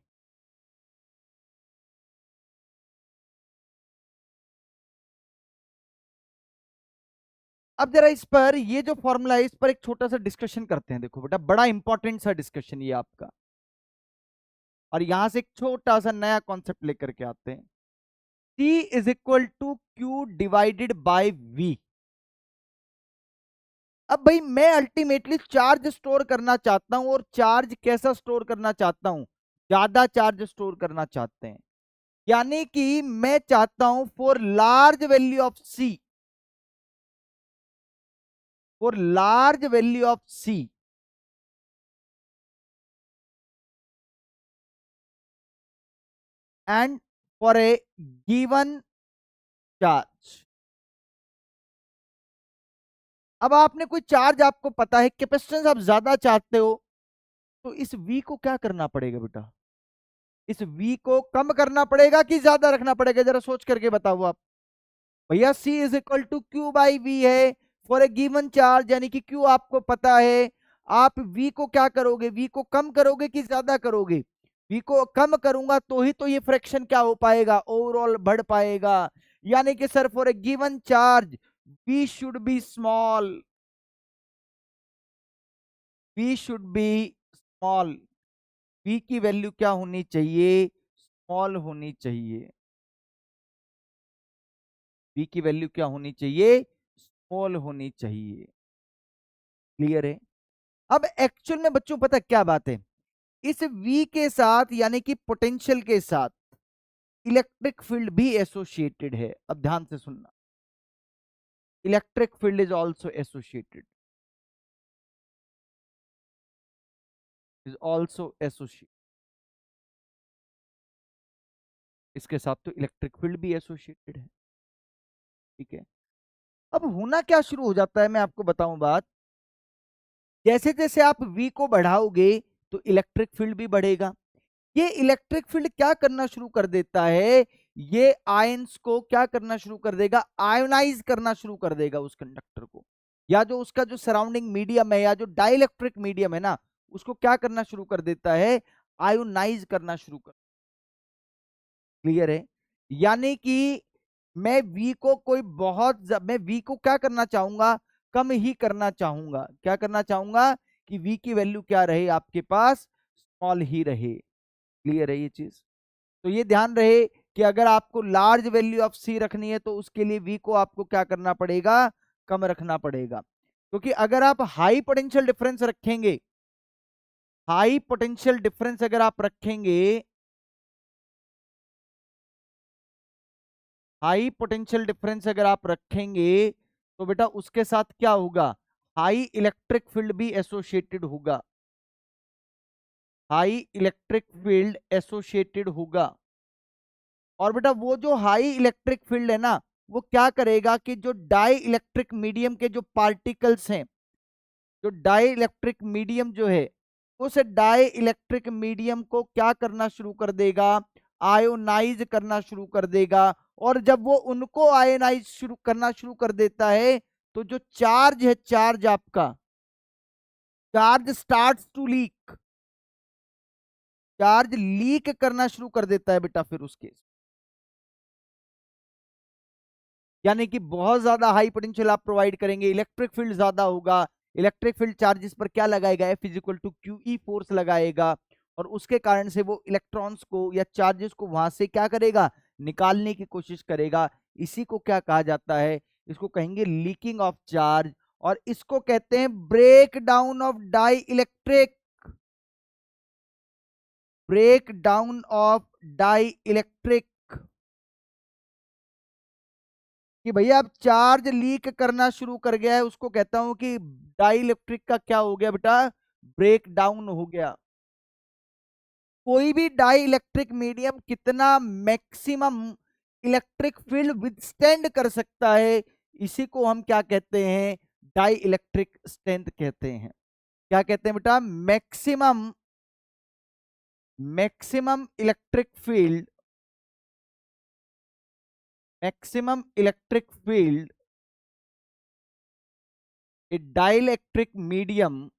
Speaker 1: अब जरा इस पर, ये जो फॉर्मूला है इस पर एक छोटा सा डिस्कशन करते हैं। देखो बेटा बड़ा इंपॉर्टेंट सा डिस्कशन ये आपका, और यहां से एक छोटा सा नया कॉन्सेप्ट लेकर के आते हैं। C is equal to Q divided by V। अब भाई मैं अल्टीमेटली चार्ज स्टोर करना चाहता हूं, और चार्ज कैसा स्टोर करना चाहता हूं, ज्यादा चार्ज स्टोर करना चाहते हैं। यानी कि मैं चाहता हूं for large value of C, for large value of C and for a given charge. अब आपने कोई चार्ज आपको पता है, कैपेसिटेंस आप ज्यादा चाहते हो, तो इस V को क्या करना पड़ेगा बेटा, इस V को कम करना पड़ेगा कि ज्यादा रखना पड़ेगा, जरा सोच करके बताओ आप। भैया C is equal to Q by V है फॉर ए गिवन चार्ज, यानी कि Q आपको पता है। आप V को क्या करोगे, V को कम करोगे कि ज्यादा करोगे? V को कम करूंगा तो ही तो ये फ्रैक्शन क्या हो पाएगा, ओवरऑल बढ़ पाएगा। यानी कि sir for a given charge V should be small, V should be small. V की वैल्यू क्या होनी चाहिए, स्मॉल होनी चाहिए। V की वैल्यू क्या होनी चाहिए, स्मॉल होनी चाहिए। क्लियर है? अब एक्चुअल में बच्चों पता क्या बात है, इस V के साथ यानी कि पोटेंशियल के साथ इलेक्ट्रिक फील्ड भी एसोसिएटेड है। अब ध्यान से सुनना, electric field is also associated, is also associated. इसके साथ तो इलेक्ट्रिक फील्ड भी एसोसिएटेड है। ठीक है। अब होना क्या शुरू हो जाता है, मैं आपको बताऊं बात। जैसे जैसे आप वी को बढ़ाओगे तो इलेक्ट्रिक फील्ड भी बढ़ेगा। ये इलेक्ट्रिक फील्ड क्या करना शुरू कर देता है, ये आयंस को क्या करना शुरू कर देगा, आयोनाइज करना शुरू कर देगा उस कंडक्टर को, या जो उसका जो सराउंडिंग मीडियम है या जो डाइलेक्ट्रिक मीडियम है ना, उसको क्या करना शुरू कर देता है, आयोनाइज करना शुरू कर। क्लियर है? यानी कि मैं वी को कोई मैं वी को क्या करना चाहूंगा, कम ही करना चाहूंगा। क्या करना चाहूंगा कि वी की वैल्यू क्या रहे आपके पास, स्मॉल ही रहे। क्लियर है ये चीज? तो ये ध्यान रहे कि अगर आपको लार्ज वैल्यू ऑफ सी रखनी है तो उसके लिए वी को आपको क्या करना पड़ेगा, कम रखना पड़ेगा। क्योंकि अगर आप हाई पोटेंशियल डिफरेंस रखेंगे, हाई पोटेंशियल डिफरेंस अगर आप रखेंगे, हाई पोटेंशियल डिफरेंस अगर आप रखेंगे तो बेटा उसके साथ क्या होगा, हाई इलेक्ट्रिक फील्ड भी एसोसिएटेड होगा, हाई इलेक्ट्रिक फील्ड एसोसिएटेड होगा। और बेटा वो जो हाई इलेक्ट्रिक फील्ड है ना, वो क्या करेगा कि जो डाई इलेक्ट्रिक मीडियम के जो पार्टिकल्स हैं, जो डाई इलेक्ट्रिक मीडियम जो है, उस डाई इलेक्ट्रिक मीडियम को क्या करना शुरू कर देगा, आयोनाइज करना शुरू कर देगा। और जब वो उनको आयोनाइज शुरू करना शुरू कर देता है तो जो चार्ज है, चार्ज आपका, charge starts to leak, charge leak करना शुरू कर देता है बेटा फिर उसके। यानी कि बहुत ज्यादा हाई पोटेंशियल आप प्रोवाइड करेंगे, इलेक्ट्रिक फील्ड ज्यादा होगा। इलेक्ट्रिक फील्ड चार्जेस पर क्या लगाएगा, F is equal to Q E force लगाएगा। और उसके कारण से वो इलेक्ट्रॉन्स को या चार्जेस को वहां से क्या करेगा, निकालने की कोशिश करेगा। इसी को क्या कहा जाता है, इसको कहेंगे लीकिंग ऑफ चार्ज। और इसको कहते हैं break down of dielectric, break down of dielectric. कि भैया अब चार्ज लीक करना शुरू कर गया है, उसको कहता हूं कि डाई इलेक्ट्रिक का क्या हो गया बेटा, ब्रेक डाउन हो गया। कोई भी डाई इलेक्ट्रिक मीडियम कितना मैक्सिमम इलेक्ट्रिक फील्ड विदस्टैंड कर सकता है, इसी को हम क्या कहते हैं, डाई इलेक्ट्रिक स्ट्रेंथ कहते हैं। क्या कहते हैं बेटा, maximum, maximum electric field, maximum electric field a dielectric medium,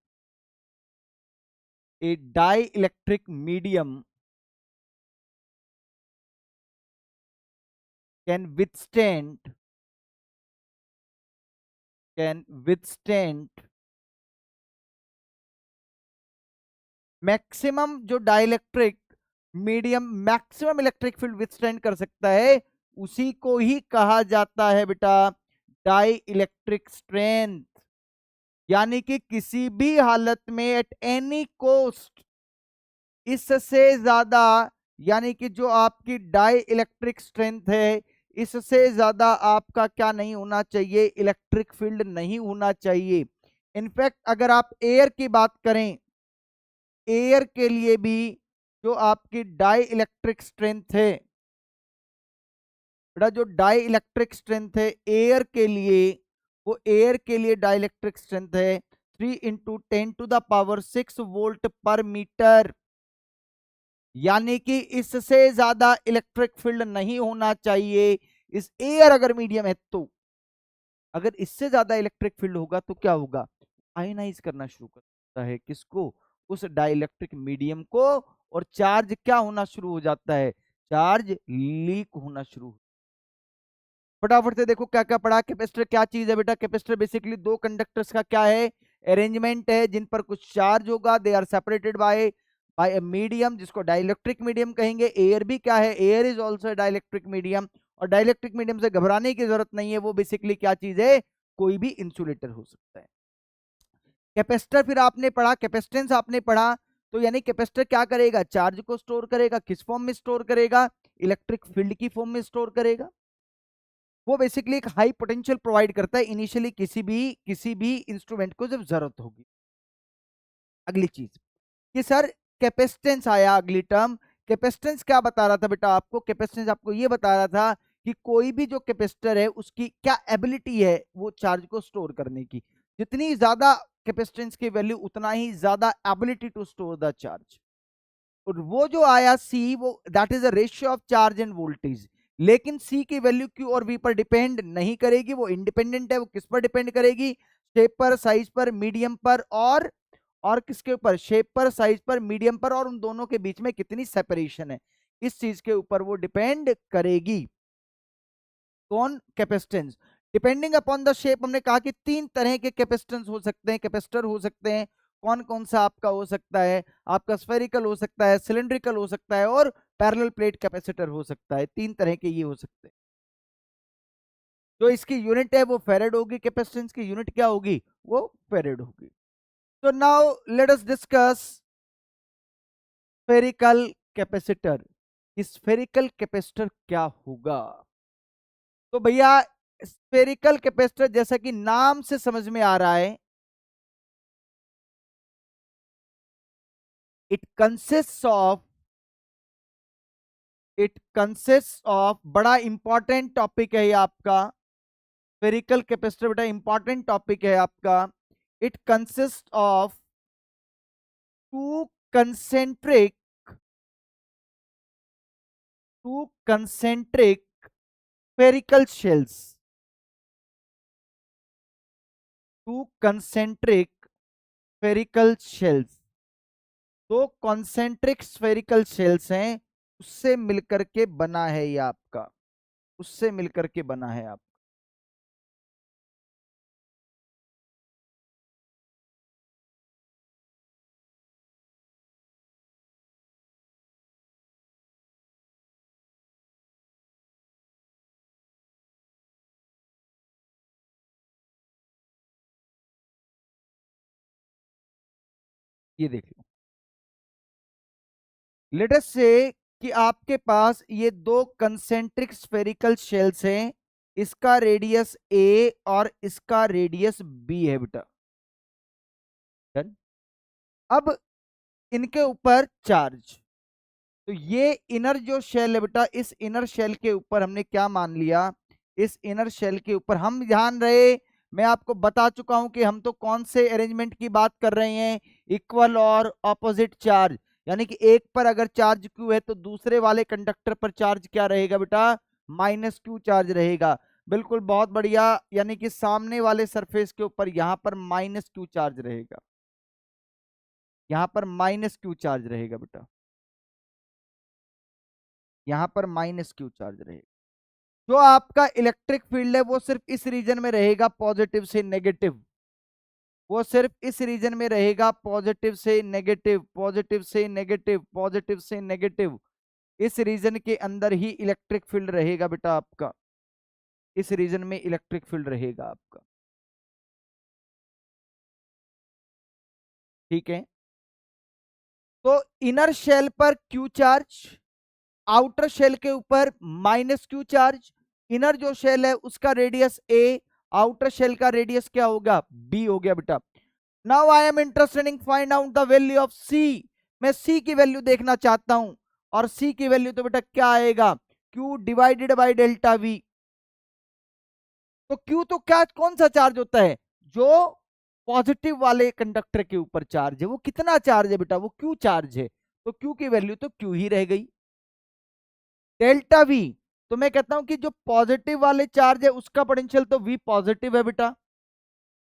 Speaker 1: a dielectric medium can withstand, can withstand maximum, जो dielectric medium maximum electric field withstand कर सकता है, उसी को ही कहा जाता है बेटा डाई इलेक्ट्रिक स्ट्रेंथ। यानी कि किसी भी हालत में एट एनी कोस्ट, इससे ज्यादा, यानी कि जो आपकी डाई इलेक्ट्रिक स्ट्रेंथ है, इससे ज्यादा आपका क्या नहीं होना चाहिए, इलेक्ट्रिक फील्ड नहीं होना चाहिए। इनफैक्ट अगर आप एयर की बात करें, एयर के लिए भी जो आपकी डाई इलेक्ट्रिक स्ट्रेंथ है, बेटा जो डाई इलेक्ट्रिक स्ट्रेंथ है एयर के लिए, वो एयर के लिए डाई इलेक्ट्रिक स्ट्रेंथ है 3 × 10⁻⁶ वोल्ट पर मीटर। यानी कि इससे ज्यादा इलेक्ट्रिक फील्ड नहीं होना चाहिए इस एयर अगर मीडियम है तो। अगर इससे ज्यादा इलेक्ट्रिक फील्ड होगा तो क्या होगा, आयनाइज करना शुरू करता है किसको, उस डाइलेक्ट्रिक मीडियम को। और चार्ज क्या होना शुरू हो जाता है, चार्ज लीक होना शुरू। फटाफट से देखो क्या क्या पढ़ा। कैपेसिटर क्या चीज है बेटा, कैपेसिटर बेसिकली दो कंडक्टर्स का क्या है, अरेंजमेंट है जिन पर कुछ चार्ज होगा, they are separated by by a medium जिसको डाइलेक्ट्रिक मीडियम कहेंगे। एयर भी क्या है, air is also dielectric medium. और डाइलेक्ट्रिक मीडियम से घबराने की जरूरत नहीं है, वो बेसिकली क्या चीज है, कोई भी इंसुलेटर हो सकता है। कैपेसिटर फिर आपने पढ़ा, कैपेसिटेंस आपने पढ़ा। तो यानी कैपेसिटर क्या करेगा, चार्ज को स्टोर करेगा, किस फॉर्म में स्टोर करेगा, इलेक्ट्रिक फील्ड की फॉर्म में स्टोर करेगा। वो बेसिकली एक हाई पोटेंशियल प्रोवाइड करता है इनिशियली किसी भी इंस्ट्रूमेंट को जब जरूरत होगी। अगली चीज कि सर कैपेसिटेंस आया, अगली टर्म कैपेसिटेंस क्या बता रहा था बेटा आपको, कैपेसिटेंस आपको ये बता रहा था कि कोई भी जो कैपेसिटर है उसकी क्या एबिलिटी है वो चार्ज को स्टोर करने की। जितनी ज्यादा कैपेसिटेंस की वैल्यू उतना ही ज्यादा ability to store the charge. और वो जो आया सी, वो that is a ratio of charge and voltage. लेकिन सी की वैल्यू क्यू और वी पर डिपेंड नहीं करेगी, वो इंडिपेंडेंट है। वो किस पर डिपेंड करेगी? शेप पर, साइज पर, मीडियम पर, और किसके ऊपर? शेप पर, साइज पर, मीडियम पर, और उन दोनों के बीच में कितनी सेपरेशन है, इस चीज के ऊपर वो डिपेंड करेगी। कौन? Capacitance. Depending upon the shape, हमने कहा कि तीन तरह के कैपेसिटेंस हो सकते हैं, कैपेसिटर हो सकते हैं। कौन कौन सा आपका हो सकता है? आपका स्फेरिकल हो सकता है, सिलिंड्रिकल हो सकता है, और पैरेलल प्लेट कैपेसिटर हो सकता है। तीन तरह के ये हो सकते हैं। जो इसकी यूनिट है वो फेरेड होगी, कैपेसिटेंस की यूनिट क्या होगी? वो फेरेड होगी। तो now let us discuss spherical capacitor. Spherical capacitor क्या होगा? तो भैया, स्फेरिकल कैपेसिटर जैसा कि नाम से समझ में आ रहा है, इट कंसिस्ट ऑफ बड़ा इंपॉर्टेंट टॉपिक है ये आपका। स्फेरिकल कैपेसिटर बेटा इंपॉर्टेंट टॉपिक है आपका। It consist of two concentric spherical shells. Two concentric spherical shells, दो कॉन्सेंट्रिक स्फेरिकल शेल्स हैं, उससे मिलकर के बना है ये आपका। उससे मिलकर के बना है आप। ये देख लो, लेट अस से कि आपके पास ये दो कंसेंट्रिक स्फेरिकल शेल्स हैं। इसका रेडियस ए और इसका रेडियस बी है बेटा। Done? अब इनके ऊपर चार्ज। तो ये इनर जो शेल है बेटा, इस इनर शेल के ऊपर हमने क्या मान लिया? इस इनर शेल के ऊपर हम ध्यान रहे, मैं आपको बता चुका हूं कि हम तो कौन से अरेंजमेंट की बात कर रहे हैं? इक्वल और ऑपोजिट चार्ज। यानी कि एक पर अगर चार्ज क्यू है तो दूसरे वाले कंडक्टर पर चार्ज क्या रहेगा बेटा? माइनस क्यू चार्ज रहेगा। बिल्कुल, बहुत बढ़िया। यानी कि सामने वाले सरफेस के ऊपर यहां पर माइनस क्यू चार्ज रहेगा, यहां पर माइनस क्यू चार्ज रहेगा बेटा, यहां पर माइनस क्यू चार्ज रहेगा। जो आपका इलेक्ट्रिक फील्ड है वो सिर्फ इस रीजन में रहेगा, पॉजिटिव से नेगेटिव। वो सिर्फ इस रीजन में रहेगा, पॉजिटिव से नेगेटिव, पॉजिटिव से नेगेटिव, पॉजिटिव से नेगेटिव। इस रीजन के अंदर ही इलेक्ट्रिक फील्ड रहेगा बेटा आपका। इस रीजन में इलेक्ट्रिक फील्ड रहेगा आपका। ठीक है। तो इनर शेल पर क्यू चार्ज, आउटर शेल के ऊपर माइनस क्यू चार्ज। इनर जो शेल है उसका रेडियस ए, आउटर शेल का रेडियस क्या होगा? बी हो गया बेटा। Now I am interested in find out the value of C. मैं सी की वैल्यू देखना चाहता हूं, और सी की वैल्यू तो बेटा क्या आएगा? Q divided by delta we. तो क्यू तो क्या, कौन सा चार्ज होता है? जो पॉजिटिव वाले कंडक्टर के ऊपर चार्ज है, वो कितना चार्ज है बेटा? वो क्यू चार्ज है। तो क्यू की वैल्यू तो क्यू ही रह गई। डेल्टा वी, तो मैं कहता हूं कि जो पॉजिटिव वाले चार्ज है उसका पोटेंशियल तो वी पॉजिटिव है बेटा,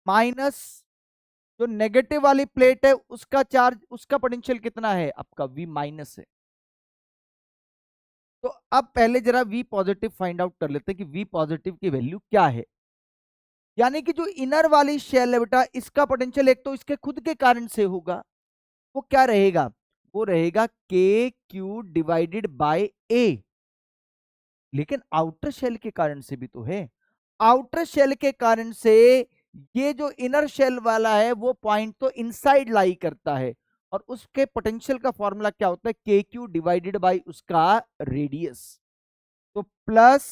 Speaker 1: माइनस जो नेगेटिव वाली प्लेट है उसका चार्ज, उसका पोटेंशियल कितना है आपका? वी माइनस है। तो अब पहले जरा वी पॉजिटिव फाइंड आउट कर लेते हैं कि वी पॉजिटिव की वैल्यू क्या है। यानी कि जो इनर वाली शेल है बेटा, इसका पोटेंशियल एक तो इसके खुद के कारण से होगा, वो क्या रहेगा? वो रहेगा के क्यू डिवाइडेड बाय ए। लेकिन आउटर शेल के कारण से भी तो है। आउटर शेल के कारण से ये जो इनर शेल वाला है वो पॉइंट तो इनसाइड लाई करता है, और उसके पोटेंशियल का फॉर्मूला क्या होता है? के क्यू डिवाइडेड बाई उसका रेडियस। तो प्लस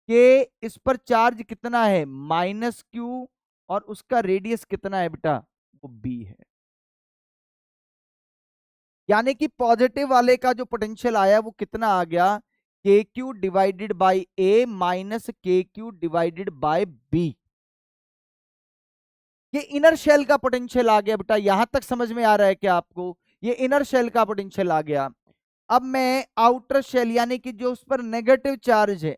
Speaker 1: के, इस पर चार्ज कितना है? माइनस क्यू, और उसका रेडियस कितना है बेटा? वो बी है। यानी कि पॉजिटिव वाले का जो पोटेंशियल आया वो कितना आ गया? के Q divided by A minus k Q divided by B. ये इनर शेल का पोटेंशियल आ गया बेटा, यहां तक समझ में आ रहा है क्या आपको? ये इनर शेल का पोटेंशियल आ गया। अब मैं आउटर शेल यानी कि जो उस पर नेगेटिव चार्ज है,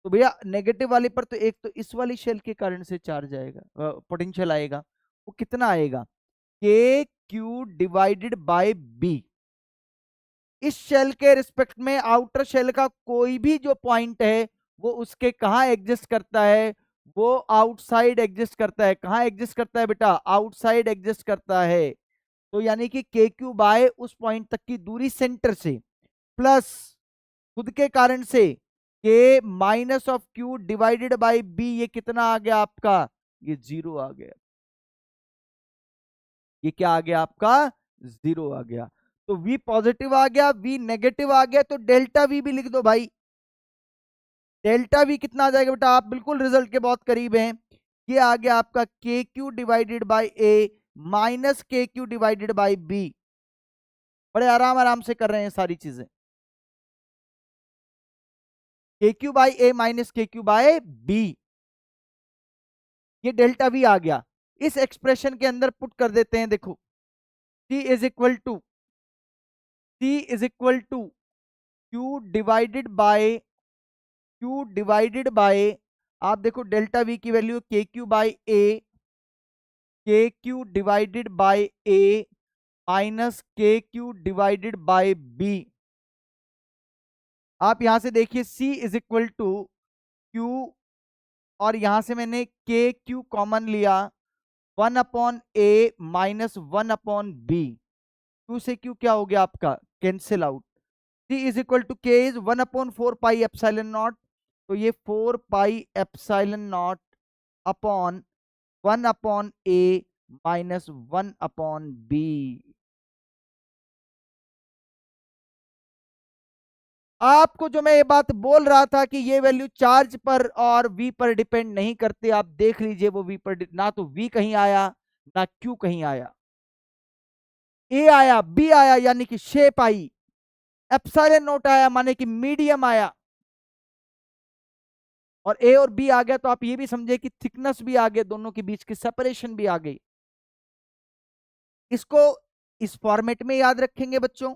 Speaker 1: तो भैया नेगेटिव वाली पर तो एक तो इस वाली शेल के कारण से चार्ज आएगा, पोटेंशियल आएगा। वो कितना आएगा? के क्यू डिवाइडेड बाय बी। इस शेल के रिस्पेक्ट में आउटर शेल का कोई भी जो पॉइंट है वो उसके कहां एग्जिस्ट करता है? वो आउटसाइड एग्जिस्ट करता है। कहां एग्जिस्ट करता है बेटा? आउटसाइड एग्जिस्ट करता है। तो यानी कि के क्यू बाय उस पॉइंट तक की दूरी सेंटर से प्लस खुद के कारण से k minus of Q divided by B, ये कितना आ गया आपका? ये 0 आ गया। ये क्या आ गया आपका? 0 आ गया। तो V पॉजिटिव आ गया, V नेगेटिव आ गया, तो डेल्टा V भी लिख दो भाई। डेल्टा V कितना आ जाएगा बेटा? आप बिल्कुल रिजल्ट के बहुत करीब हैं। ये आ गया आपका के Q divided by A minus k Q divided by B. बड़े आराम आराम से कर रहे हैं सारी चीजें। के Q by A minus k Q by B, ये डेल्टा V आ गया। इस एक्सप्रेशन के अंदर पुट कर देते हैं। देखो C is equal to Q divided by आप देखो डेल्टा V की value k Q by A, k Q divided by A minus k Q divided by B. आप यहां से देखिए C is equal to Q, और यहां से मैंने के क्यू कॉमन लिया, 1/a माइनस 1/b। क्यू से क्यू क्या हो गया आपका? Cancel out. C is equal to k is 1/4 pi epsilon naught, तो ये 4 pi epsilon naught upon 1/a minus 1/b। आपको जो मैं ये बात बोल रहा था कि ये वैल्यू चार्ज पर और V पर डिपेंड नहीं करते, आप देख लीजिए वो V पर ना तो V कहीं आया ना Q कहीं आया। A आया, B आया यानी कि शेप आई, एप्सिलॉन नोट आया माने कि मीडियम आया, और A और B आ गया तो आप ये भी समझे कि थिकनेस भी आ गई, दोनों के बीच की सेपरेशन भी आ गई। इसको इस फॉर्मेट में याद रखेंगे बच्चों।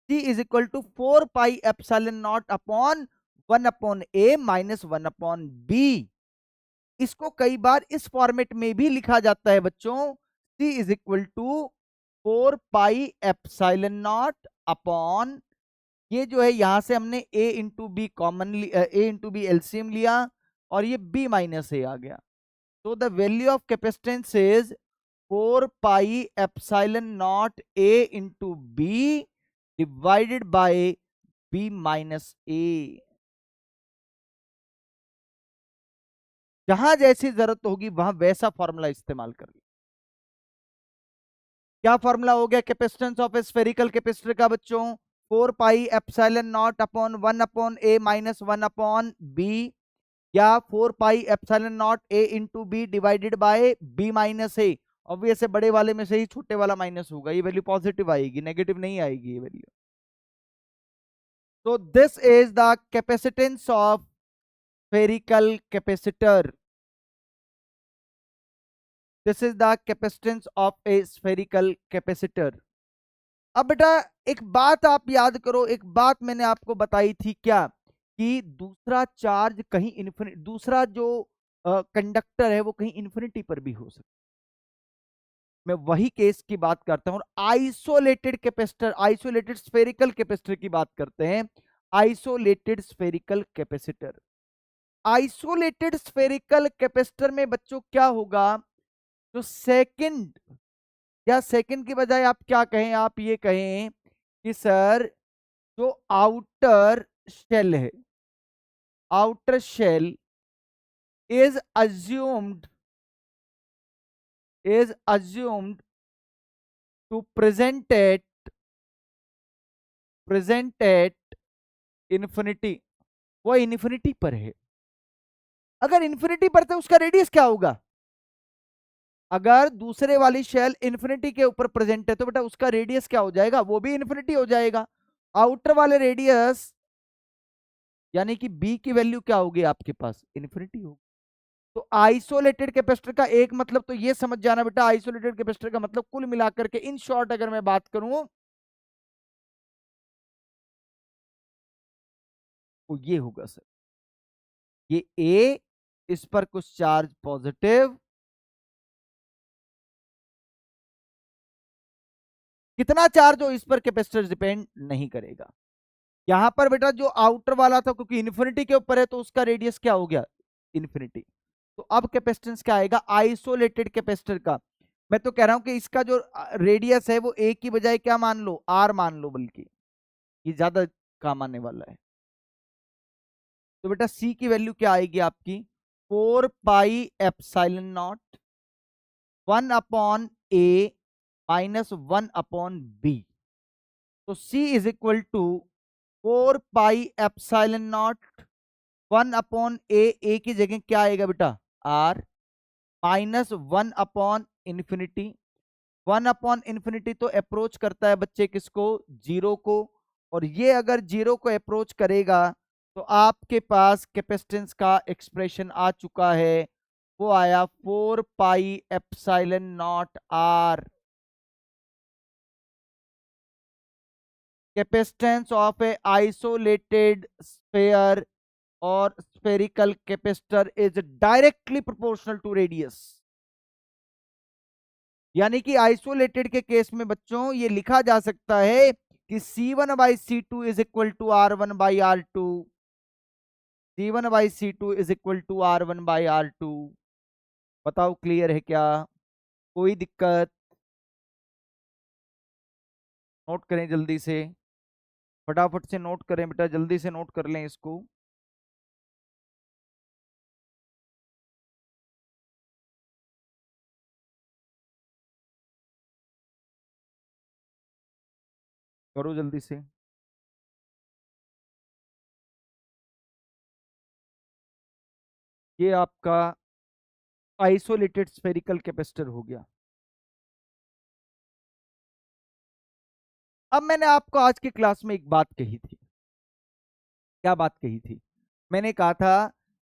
Speaker 1: C is equal to 4 pi epsilon naught upon 1/a minus 1/b। इसको कई बार इस फॉर्मेट में भी लिखा जाता है बच्चों। C is equal to 4 pi epsilon naught upon, ये जो है यहां से हमने a into B common a into B LCM लिया, और ये b माइनस a आ गया। तो the value of capacitance is 4 pi epsilon naught a into B divided by b minus a। जहां जैसी जरूरत होगी वहां वैसा फॉर्मूला इस्तेमाल कर ली। क्या फॉर्मूला हो गया capacitance of a spherical capacitor का बच्चों? 4 pi epsilon naught upon 1/a minus 1/b, या 4 pi epsilon naught a into B divided by b minus a। Obvious है बड़े वाले में से ही छोटे वाला माइनस होगा, ये वैल्यू पॉजिटिव आएगी, नेगेटिव नहीं आएगी ये वैल्यू। तो this is the capacitance of spherical capacitor. This is the capacitance of a spherical capacitor. अब बेटा एक बात आप याद करो, एक बात मैंने आपको बताई थी क्या, कि दूसरा चार्ज कहीं इन्फिनिटी, दूसरा जो कंडक्टर है वो कहीं इन्फिनिटी पर भी हो सकता है। मैं वही केस की बात करता हूं। Isolated capacitor, isolated spherical capacitor की बात करते हैं। Isolated spherical capacitor, isolated spherical capacitor में बच्चों क्या होगा? जो सेकंड, या सेकंड की बजाय आप क्या कहें, आप ये कहें कि सर जो आउटर शेल है, outer shell is assumed to present at infinity. वो इन्फिनिटी पर है। अगर इन्फिनिटी पर तो उसका रेडियस क्या होगा? अगर दूसरे वाली शेल इन्फिनिटी के ऊपर प्रेजेंट है तो बेटा उसका रेडियस क्या हो जाएगा? वो भी इन्फिनिटी हो जाएगा। आउटर वाले रेडियस यानी कि बी की वैल्यू क्या होगी आपके पास, इन्फिनिटी होगी। तो आइसोलेटेड कैपेसिटर का एक मतलब तो ये समझ जाना बेटा, आइसोलेटेड कैपेसिटर का मतलब कुल मिलाकर के इन शॉर्ट अगर मैं बात करूं तो ये होगा सर, ये ए, इस पर कुछ चार्ज पॉजिटिव, कितना चार्ज हो इस पर कैपेसिटर डिपेंड नहीं करेगा। यहां पर बेटा जो आउटर वाला था क्योंकि इन्फिनिटी के ऊपर है तो उसका रेडियस क्या हो गया, इन्फिनिटी। तो अब कैपेसिटेंस क्या आएगा आइसोलेटेड कैपेसिटर का। मैं तो कह रहा हूं कि इसका जो रेडियस है वो ए की बजाय क्या मान लो, आर मान लो, बल्कि ये ज्यादा काम आने वाला है। तो बेटा सी की वैल्यू क्या आएगी आपकी, 4 pi epsilon naught 1/a -1/b। तो C is equal to 4 pi epsilon naught 1/a, A की जगह क्या आएगा बेटा, R -1/इन्फिनिटी। 1/इन्फिनिटी तो अप्रोच करता है बच्चे किसको, जीरो को। और ये अगर जीरो को अप्रोच करेगा तो आपके पास कैपेसिटेंस का एक्सप्रेशन आ चुका है, वो आया 4 pi epsilon naught R। Capacitance of a isolated sphere और spherical capacitor is directly proportional to radius. यानी कि आइसोलेटेड के केस में बच्चों ये लिखा जा सकता है कि C1/C2 is equal to R1/R2, C1/C2 is equal to R1/R2। बताओ क्लियर है क्या, कोई दिक्कत, नोट करें जल्दी से, फटाफट से नोट करें बेटा, जल्दी से नोट कर लें इसको। करो जल्दी से। ये आपका आइसोलेटेड स्फेरिकल कैपेसिटर हो गया। अब मैंने आपको आज की क्लास में एक बात कही थी, क्या बात कही थी, मैंने कहा था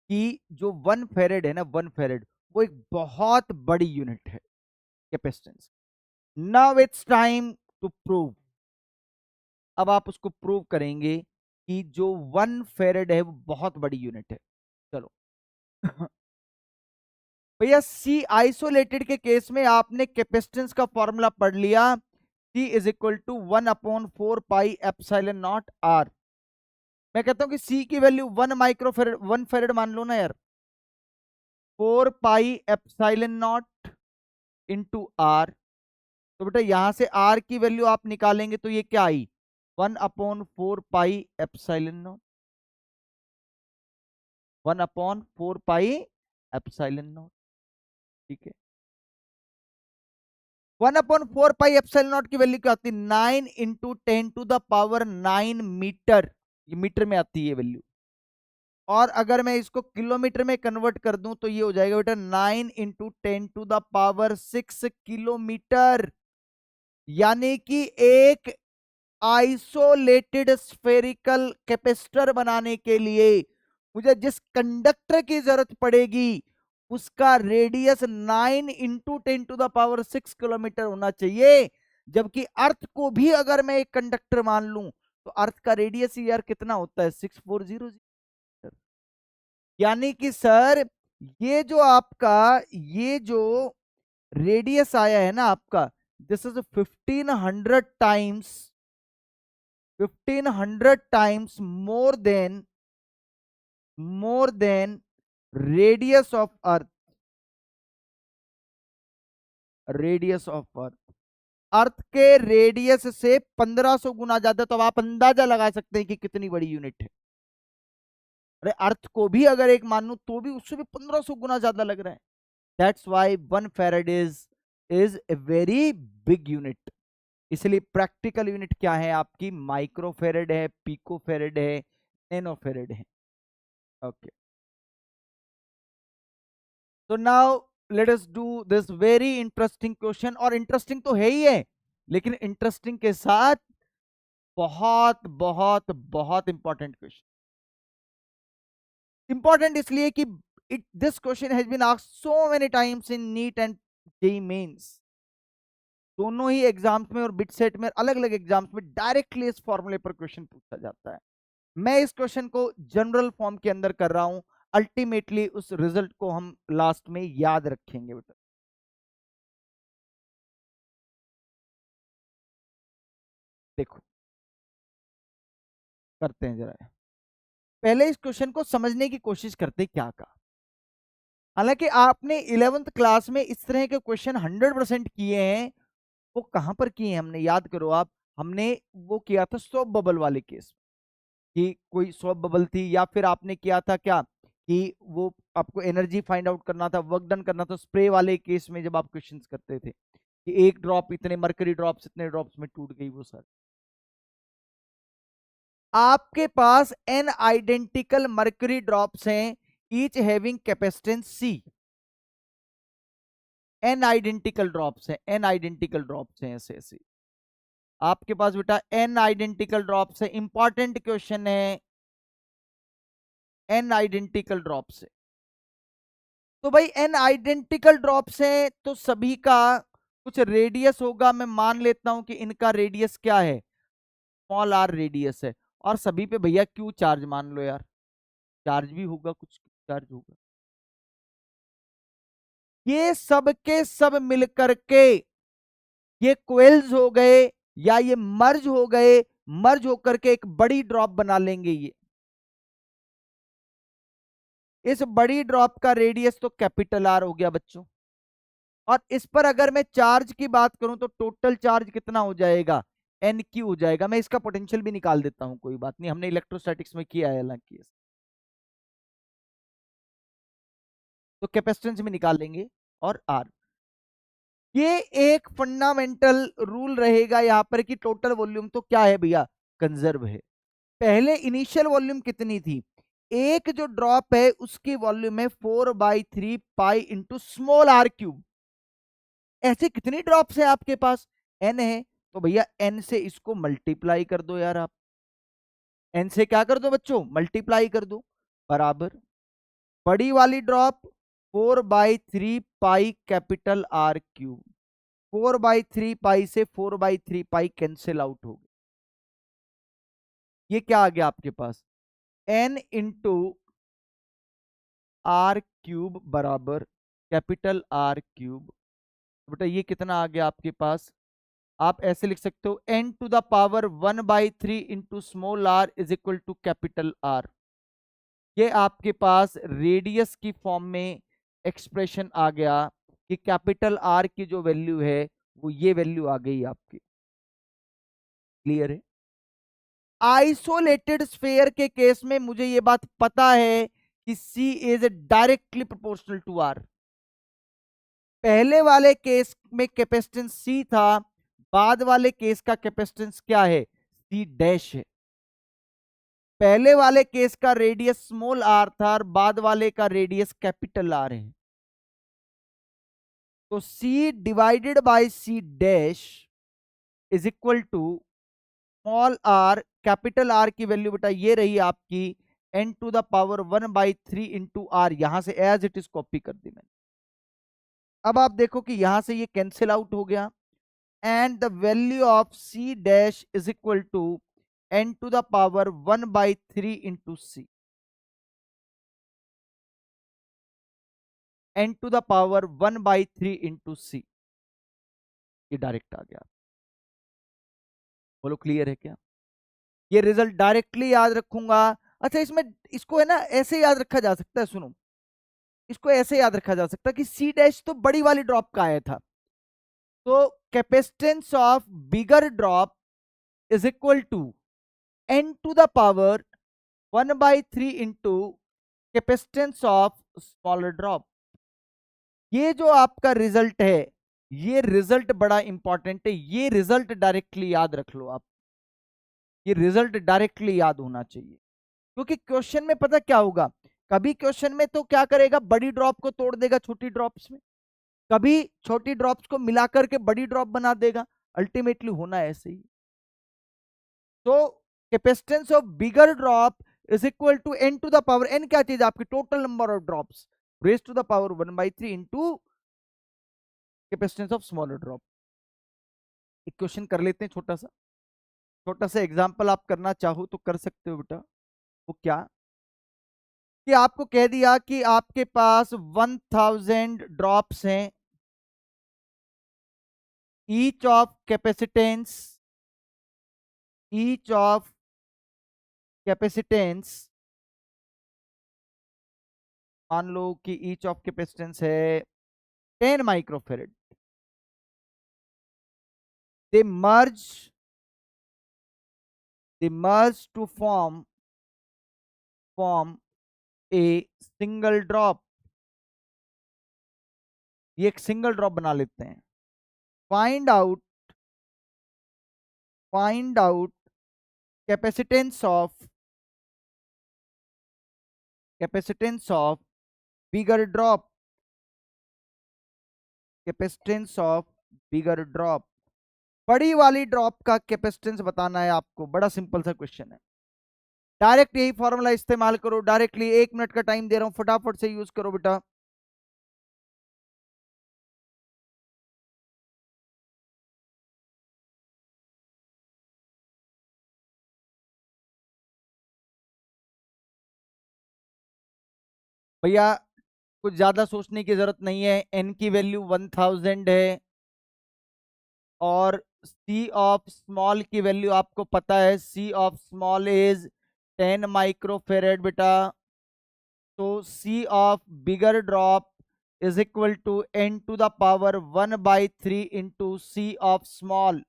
Speaker 1: कि जो 1 फेरेड है ना, 1 फेरेड वो एक बहुत बड़ी यूनिट है capacitance. Now it's time to prove. अब आप उसको प्रूव करेंगे कि जो 1 फेरेड है वो बहुत बड़ी यूनिट है। चलो भैया सी आइसोलेटेड के केस में आपने कैपेसिटेंस का फॉर्मूला पढ़ लिया, C is equal to 1/4 pi epsilon naught R। मैं कहता हूं कि सी की वैल्यू 1 माइक्रोफेरेड 1 फेरेड मान लो ना यार, 4 pi epsilon not into R। तो बेटा यहां से R की वैल्यू आप निकालेंगे तो ये क्या आई, 1/4 pi epsilon not, 1/4 pi epsilon not. ठीक है, 1/4 पाई एप्सिलॉन नॉट की वैल्यू क्या आती है, 9 × 10⁻⁹ ये मीटर में आती है वैल्यू। और अगर मैं इसको किलोमीटर में कन्वर्ट कर दूं तो ये हो जाएगा बेटा 9 × 10⁻⁶ किलोमीटर। यानी कि एक आइसोलेटेड स्फेरिकल कैपेसिटर बनाने के लिए मुझे जिस कंडक्टर की जरूरत पड़ेगी उसका रेडियस 9 × 10⁻⁶ किलोमीटर होना चाहिए। जबकि अर्थ को भी अगर मैं एक कंडक्टर मान लूं तो अर्थ का रेडियस यार कितना होता है, 6400। यानी कि सर ये जो आपका ये जो रेडियस आया है ना आपका, this is 1500 times, 1500 times more than radius of earth, radius of earth, earth के रेडियस से 1500 गुना ज्यादा। तो अब आप अंदाजा लगा सकते हैं कि कितनी बड़ी यूनिट है। अरे अर्थ को भी अगर एक मान लूं तो भी उससे भी 1500 गुना ज्यादा लग रहा है। That's why 1 फेरेड is a very big unit. इसलिए प्रैक्टिकल यूनिट क्या है आपकी, माइक्रोफेरेड है, पिकोफेरेड है, नैनोफेरेड है। ओके, तो now let us do this very interesting question. और इंटरेस्टिंग तो है ही है, लेकिन इंटरेस्टिंग के साथ बहुत बहुत बहुत इंपॉर्टेंट क्वेश्चन। इंपॉर्टेंट इसलिए कि this question has been asked so many times in NEET and JEE Mains, दोनों ही एग्जाम्स में और बिट सेट में, अलग अलग एग्जाम्स में डायरेक्टली इस फॉर्मूले पर क्वेश्चन पूछा जाता है। मैं इस क्वेश्चन को जनरल फॉर्म के अंदर कर रहा हूं, अल्टीमेटली उस रिजल्ट को हम लास्ट में याद रखेंगे बेटा। देखो करते हैं जरा, पहले इस क्वेश्चन को समझने की कोशिश करते हैं क्या कहा। हालांकि आपने 11th क्लास में इस तरह के क्वेश्चन 100% किए हैं, वो कहां पर किए हैं हमने, याद करो आप। हमने वो किया था सोप बबल वाले केस, कि कोई सोप बबल थी, या फिर आपने किया था क्या कि वो आपको एनर्जी फाइंड आउट करना था, वर्क डन करना था, स्प्रे वाले केस में जब आप क्वेश्चंस करते थे कि एक ड्रॉप इतने मरकरी ड्रॉप्स इतने ड्रॉप्स में टूट गई, वो सर। आपके पास एन आइडेंटिकल मरकरी ड्रॉप्स हैं, each having capacitance C. N identical drops हैं, एन आइडेंटिकल ड्रॉप्स हैं ऐसे ऐसे आपके पास बेटा एन आइडेंटिकल ड्रॉप्स है। इंपॉर्टेंट क्वेश्चन है, एन आइडेंटिकल ड्रॉप्स है। तो भाई एन आइडेंटिकल ड्रॉप्स हैं तो सभी का कुछ रेडियस होगा। मैं मान लेता हूं कि इनका रेडियस क्या है, स्मॉल आर रेडियस है, और सभी पे भैया क्यू चार्ज मान लो यार, चार्ज भी होगा, कुछ चार्ज होगा। ये सब के सब मिलकर के ये कोएल्स हो गए, या ये मर्ज हो गए, मर्ज होकर के एक बड़ी ड्रॉप बना लेंगे। ये इस बड़ी ड्रॉप का रेडियस तो कैपिटल आर हो गया बच्चों। और इस पर अगर मैं चार्ज की बात करूं तो टोटल चार्ज कितना हो जाएगा, एन क्यू हो जाएगा। मैं इसका पोटेंशियल भी निकाल देता हूं, कोई बात नहीं, हमने इलेक्ट्रोस्टैटिक्स में किया है हालांकि। तो कैपेसिटेंस भी निकाल लेंगे, और आर। ये एक फंडामेंटल रूल रहेगा यहां पर कि टोटल वॉल्यूम तो क्या है भैया, कंजर्व है। पहले इनिशियल वॉल्यूम कितनी थी, एक जो ड्रॉप है उसकी वॉल्यूम है 4/3 pi into small R cube. ऐसे कितनी ड्रॉप्स हैं आपके पास, एन है, तो भैया एन से इसको मल्टीप्लाई कर दो यार आप। एन से क्या कर दो बच्चों, मल्टीप्लाई कर दो, बराबर बड़ी वाली drop 4/3 pi capital R cube. 4/3 पाई से 4/3 पाई कैंसिल आउट हो गया। ये क्या आ गया आपके पास, एन इंटू आर क्यूब बराबर कैपिटल आर क्यूब। बेटा ये कितना आ गया आपके पास, आप ऐसे लिख सकते हो n to the power 1/3 into small R is equal to capital R. ये आपके पास रेडियस की फॉर्म में एक्सप्रेशन आ गया कि कैपिटल आर की जो वैल्यू है वो ये वैल्यू आ गई आपकी। क्लियर है। आइसोलेटेड स्फेयर के केस में मुझे ये बात पता है कि C is directly proportional to R। पहले वाले केस में कैपेसिटेंस C था, बाद वाले केस का कैपेसिटेंस क्या है, C डैश है। पहले वाले केस का रेडियस स्मॉल r था और बाद वाले का रेडियस कैपिटल R है। तो C divided by C dash is equal to small r, capital R की वैल्यू बेटा ये रही आपकी n to the power 1/3 into R. यहां से एज इट इज कॉपी कर दी मैंने। अब आप देखो कि यहां से ये कैंसिल आउट हो गया, and the value of C dash is equal to n to the power 1/3 into C, n to the power 1/3 into C. ये डायरेक्ट आ गया, बोलो क्लियर है क्या। ये रिजल्ट डायरेक्टली याद रखूंगा। अच्छा इसमें, इसको है ना ऐसे याद रखा जा सकता है, सुनो, इसको ऐसे याद रखा जा सकता है कि सी डैश तो बड़ी वाली ड्रॉप का आया था, तो capacitance of bigger drop is equal to n to the power 1/3 into capacitance of smaller drop. ये जो आपका रिजल्ट है, ये रिजल्ट बड़ा इंपॉर्टेंट है, ये रिजल्ट डायरेक्टली याद रख लो आप। ये रिजल्ट डायरेक्टली याद होना चाहिए, क्योंकि क्वेश्चन में पता क्या होगा, कभी क्वेश्चन में तो क्या करेगा, बड़ी ड्रॉप को तोड़ देगा छोटी ड्रॉप्स में, कभी छोटी ड्रॉप्स को मिलाकर के बड़ी ड्रॉप बना देगा। अल्टीमेटली होना ऐसे ही। तो capacitance of bigger drop is equal to n to the power, n क्या चीज, आपकी total number of drops, raise to the power 1/3 into capacitance of smaller drop. एक क्वेश्चन कर लेते हैं छोटा सा एग्जाम्पल, आप करना चाहो तो कर सकते हो बेटा। वो क्या कि आपको कह दिया कि आपके पास 1000 ड्रॉप्स हैं, each of capacitance, each of capacitance, मान लो कि ईच ऑफ कैपेसिटेंस है 10 microfarad. they merge they merge to form a single drop। ये एक सिंगल ड्रॉप बना लेते हैं। Find out capacitance of bigger drop, capacitance of bigger drop, बड़ी वाली ड्रॉप का कैपेसिटेंस बताना है आपको। बड़ा सिंपल सा क्वेश्चन है, डायरेक्ट यही फॉर्मूला इस्तेमाल करो डायरेक्टली। 1 मिनट का टाइम दे रहा हूं, फटाफट से यूज करो बेटा। भैया कुछ ज्यादा सोचने की जरूरत नहीं है, एन की वैल्यू 1000 है और सी ऑफ स्मॉल की वैल्यू आपको पता है, C of small is 10 microfarad बेटा। तो C of bigger drop is equal to n to the power 1/3 into C of small.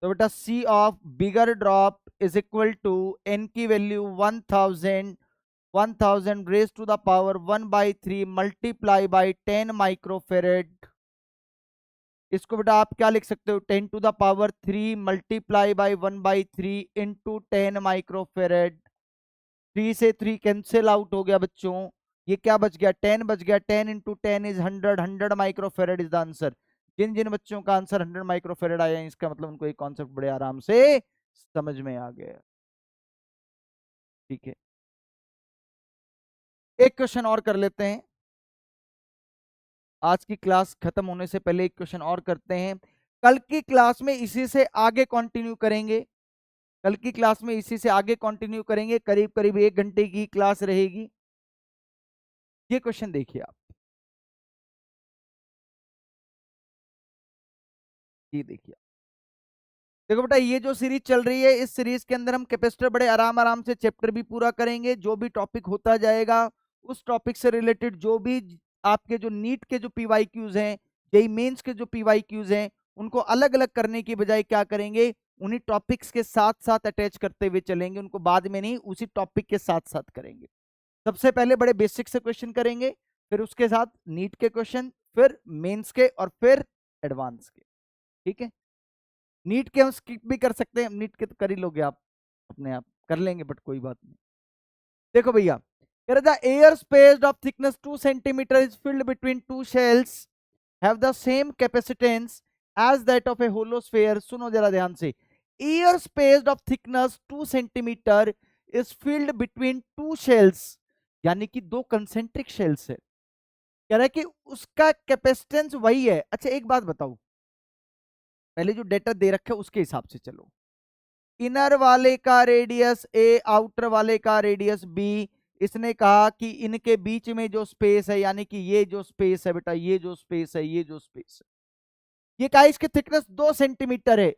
Speaker 1: तो बेटा C of bigger drop is equal to n की value 1000 raise to the power 1/3 multiply by 10 microfarad. इसको बेटा आप क्या लिख सकते हो, 10 to the power 3 multiply by 1/3 into 10 microfarad. 3 से 3 कैंसिल आउट हो गया बच्चों, ये क्या बच गया, 10 बच गया। 10 into 10 is 100 microfarad is the answer. जिन जिन बच्चों का आंसर 100 माइक्रोफेरेड आया है, इसका मतलब उनको एक कॉन्सेप्ट बड़े आराम से समझ में आ गया। ठीक है, एक क्वेश्चन और कर लेते हैं। आज की क्लास खत्म होने से पहले एक क्वेश्चन और करते हैं, कल की क्लास में इसी से आगे कंटिन्यू करेंगे। कल की क्लास में इसी से आगे कंटिन्यू करेंगे, करीब करीब 1 घंटे की क्लास रहेगी। ये क्वेश्चन देखिए आप, ये देखिए, देखो बेटा ये जो सीरीज चल रही है, इस सीरीज के अंदर हम कैपेसिटर बड़े आराम आराम से चैप्टर भी पूरा करेंगे। जो भी टॉपिक होता जाएगा उस टॉपिक से रिलेटेड जो भी आपके जो नीट के जो पीवाईक्यूज हैं, जेई मेंस के जो पीवाईक्यूज हैं, उनको अलग अलग करने की बजाय क्या करेंगे, उन्हीं टॉपिक्स के साथ साथ अटैच करते हुए चलेंगे, उनको बाद में नहीं, उसी टॉपिक के साथ साथ करेंगे। सबसे पहले बड़े बेसिक से क्वेश्चन करेंगे, फिर उसके साथ नीट के क्वेश्चन, फिर मेंस के, और फिर एडवांस के। ठीक है, नीट के हम स्किप भी कर सकते हैं, नीट के तो कर ही लोगे आप अपने आप, कर लेंगे, बट कोई बात नहीं। देखो भैया, the air space of thickness 2 centimetre is filled between two shells have the same capacitance as that of a hollow sphere. सुनो जरा ध्यान से, air space of thickness 2 centimetre is filled between two shells, यानी कि दो concentric shells है। कह रहा है कि उसका कैपेसिटेंस वही है। अच्छा एक बात बताओ, पहले जो डेटा दे रखा है उसके हिसाब से चलो। इनर वाले का रेडियस ए, आउटर वाले का रेडियस बी। इसने कहा कि इनके बीच में जो स्पेस है, यानी कि ये जो स्पेस है बेटा, ये जो स्पेस है, ये जो स्पेस है, ये कहा इसकी थिकनेस 2 सेंटीमीटर है।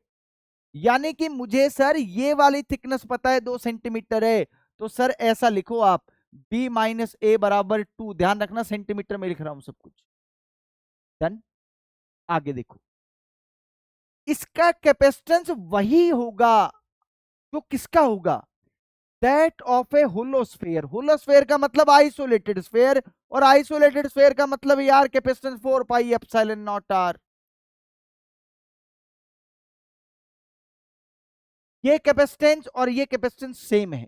Speaker 1: यानी कि मुझे सर ये वाली थिकनेस पता है 2 सेंटीमीटर है, तो सर ऐसा लिखो आप, b माइनस ए बराबर 2। ध्यान रखना सेंटीमीटर में लिख रहा हूं सब कुछ। डन, आगे देखो, इसका कैपेसिटेंस वही होगा जो किसका होगा, that of a hollow sphere. Hollow sphere का मतलब आइसोलेटेड स्फेयर, और आइसोलेटेड स्फेयर का मतलब यार capacitance 4 pi epsilon naught R. ये कैपेसिटेंस और ये कैपेसिटेंस सेम है।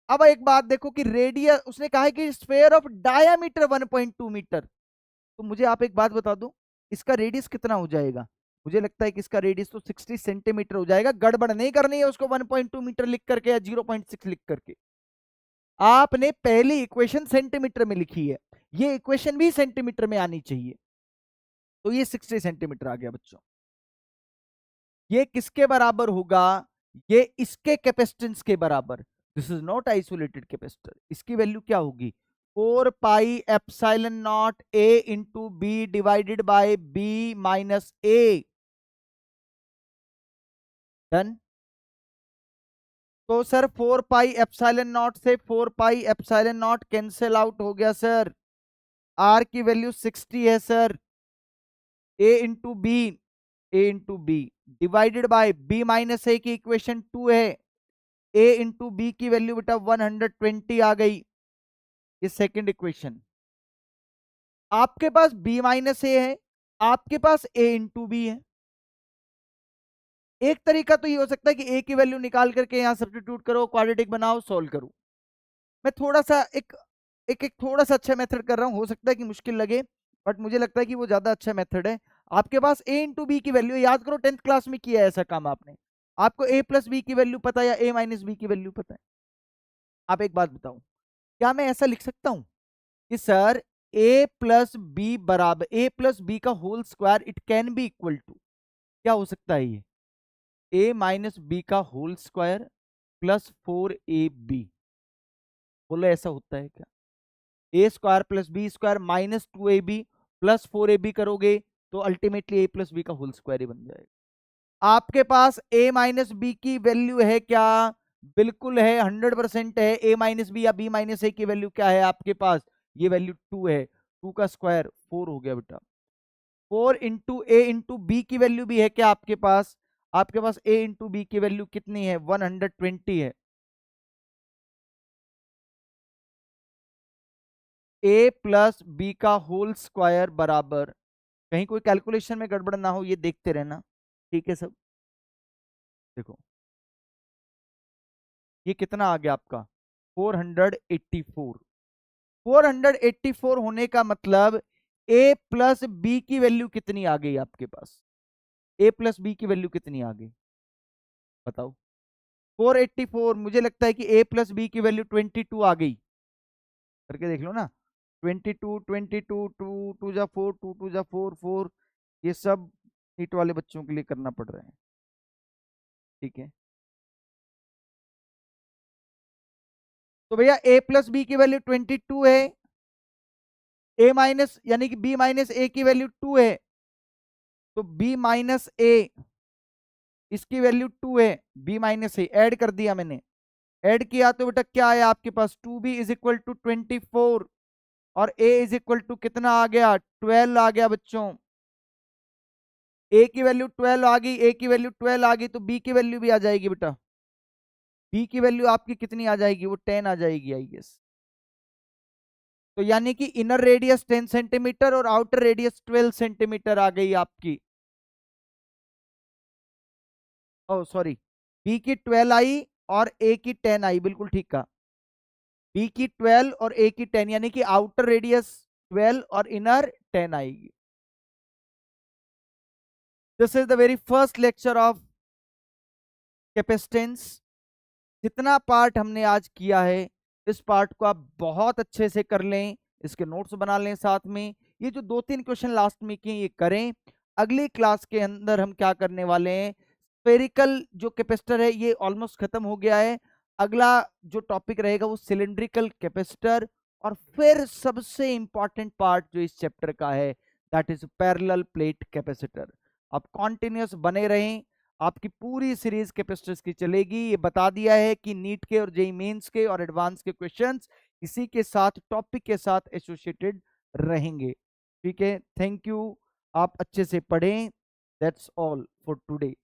Speaker 1: अब एक बात देखो कि रेडियस, उसने कहा है कि स्फेयर ऑफ डायमीटर 1.2 मीटर। तो मुझे आप एक बात बता दो, इसका रेडियस कितना हो जाएगा, मुझे लगता है कि इसका रेडियस तो 60 सेंटीमीटर हो जाएगा। गड़बड़ नहीं करनी है उसको 1.2 मीटर लिख करके या 0.6 लिख करके। आपने पहली इक्वेशन सेंटीमीटर में लिखी है, ये इक्वेशन भी सेंटीमीटर में आनी चाहिए। तो ये 60 सेंटीमीटर आ गया बच्चों। ये किसके बराबर होगा? ये इसके कैपेसिटेंस के बराबर। This is not isolated capacitor. इसकी वैल्यू क्या होगी? 4 pi epsilon naught a into B divided by b minus a. Done. तो सर 4 पाई एप्सिलॉन नॉट से 4 pi epsilon naught cancel out हो गया सर। आर की वैल्यू 60 है sir. A into B divided by b minus a की equation 2 है। A into b की value बेटा 120 आ गई। ये सेकंड इक्वेशन। आपके पास बी माइनस ए है, आपके पास ए इंटू बी है। एक तरीका तो ये हो सकता है कि ए की वैल्यू निकाल करके यहां सब्स्टिट्यूट करो, क्वाड्रेटिक बनाओ, सोल्व करो। मैं थोड़ा सा एक थोड़ा सा अच्छा मेथड कर रहा हूं, हो सकता है कि मुश्किल लगे, बट मुझे लगता है कि वो ज्यादा अच्छा मेथड है। आपके पास ए इंटू बी की वैल्यू, याद करो 10th क्लास में किया है ऐसा काम आपने। आपको ए प्लस बी की वैल्यू पता है या ए माइनस बी की वैल्यू पता है? आप एक बात बताओ, क्या मैं ऐसा लिख सकता हूं कि सर ए प्लस बी बराबर ए प्लस बी का whole square it can be equal to, क्या हो सकता है ये? ए माइनस बी का होल स्क्वायर प्लस 4ab। बोलो ऐसा होता है क्या? A square plus b square minus 2ab plus 4ab करोगे तो अल्टीमेटली ए प्लस बी का होल स्क्वायर ही बन जाएगा। आपके पास ए माइनस बी की वैल्यू है क्या? बिल्कुल है, 100% है। ए माइनस बी या बी माइनस ए की वैल्यू क्या है आपके पास? ये वैल्यू 2 है। 2 का स्क्वायर 4 हो गया बेटा। 4 इंटू ए इंटू बी की वैल्यू भी है क्या आपके पास? आपके पास ए इंटू बी की वैल्यू कितनी है? 120 है। ए प्लस बी का होल स्क्वायर बराबर, कहीं कोई कैलकुलेशन में गड़बड़ ना हो ये देखते रहना, ठीक है सब। देखो ये कितना आ गया आपका? 484। 484 होने का मतलब ए प्लस बी की वैल्यू कितनी आ गई आपके पास? ए प्लस बी की वैल्यू कितनी आ गई बताओ? 484। मुझे लगता है कि ए प्लस बी की वैल्यू 22 आ गई। करके देख लो ना। 22 22 टू टू जा 4, 2 जा 4 4। ये सब नीट वाले बच्चों के लिए करना पड़ रहा है, ठीक है। तो भैया ए प्लस बी की वैल्यू 22 है, ए माइनस यानी कि बी माइनस ए की वैल्यू 2 है, तो बी माइनस ए इसकी वैल्यू 2 है। बी माइनस ए ऐड कर दिया मैंने, ऐड किया तो बेटा क्या आया आपके पास? 2b इज इक्वल टू 24 और a इज इक्वल टू कितना आ गया? 12 आ गया बच्चों। a की वैल्यू 12 आ गई, a की वैल्यू 12 आ गई तो b की वैल्यू भी आ जाएगी बेटा। b की वैल्यू आपकी कितनी आ जाएगी? वो 10 आ जाएगी आई गेस। तो यानी कि इनर रेडियस 10 सेंटीमीटर और आउटर रेडियस 12 सेंटीमीटर आ गई आपकी। ओ सॉरी, बी की 12 आई और ए की 10 आई, बिल्कुल ठीक कहा। बी की 12 और ए की 10, यानी कि आउटर रेडियस 12 और इनर 10 आएगी। This is the very first lecture of capacitance. जितना पार्ट हमने आज किया है इस पार्ट को आप बहुत अच्छे से कर लें, इसके नोट्स बना लें साथ में। ये जो 2-3 क्वेश्चन लास्ट में किए ये करें। अगली क्लास के अंदर हम क्या करने वाले हैं, स्फेरिकल जो कैपेसिटर है ये ऑलमोस्ट खत्म हो गया है। अगला जो टॉपिक रहेगा वो सिलिंड्रिकल कैपेसिटर, और फिर सबसे इंपॉर्टेंट पार्ट जो इस चैप्टर का है that is parallel plate capacitor. आप कॉन्टिन्यूस बने रहें, आपकी पूरी सीरीज कैपेसिटर्स की चलेगी। ये बता दिया है कि नीट के और जेई मेंस के और एडवांस के क्वेश्चंस इसी के साथ टॉपिक के साथ एसोसिएटेड रहेंगे, ठीक है। थैंक यू, आप अच्छे से पढ़ें। That's all for today.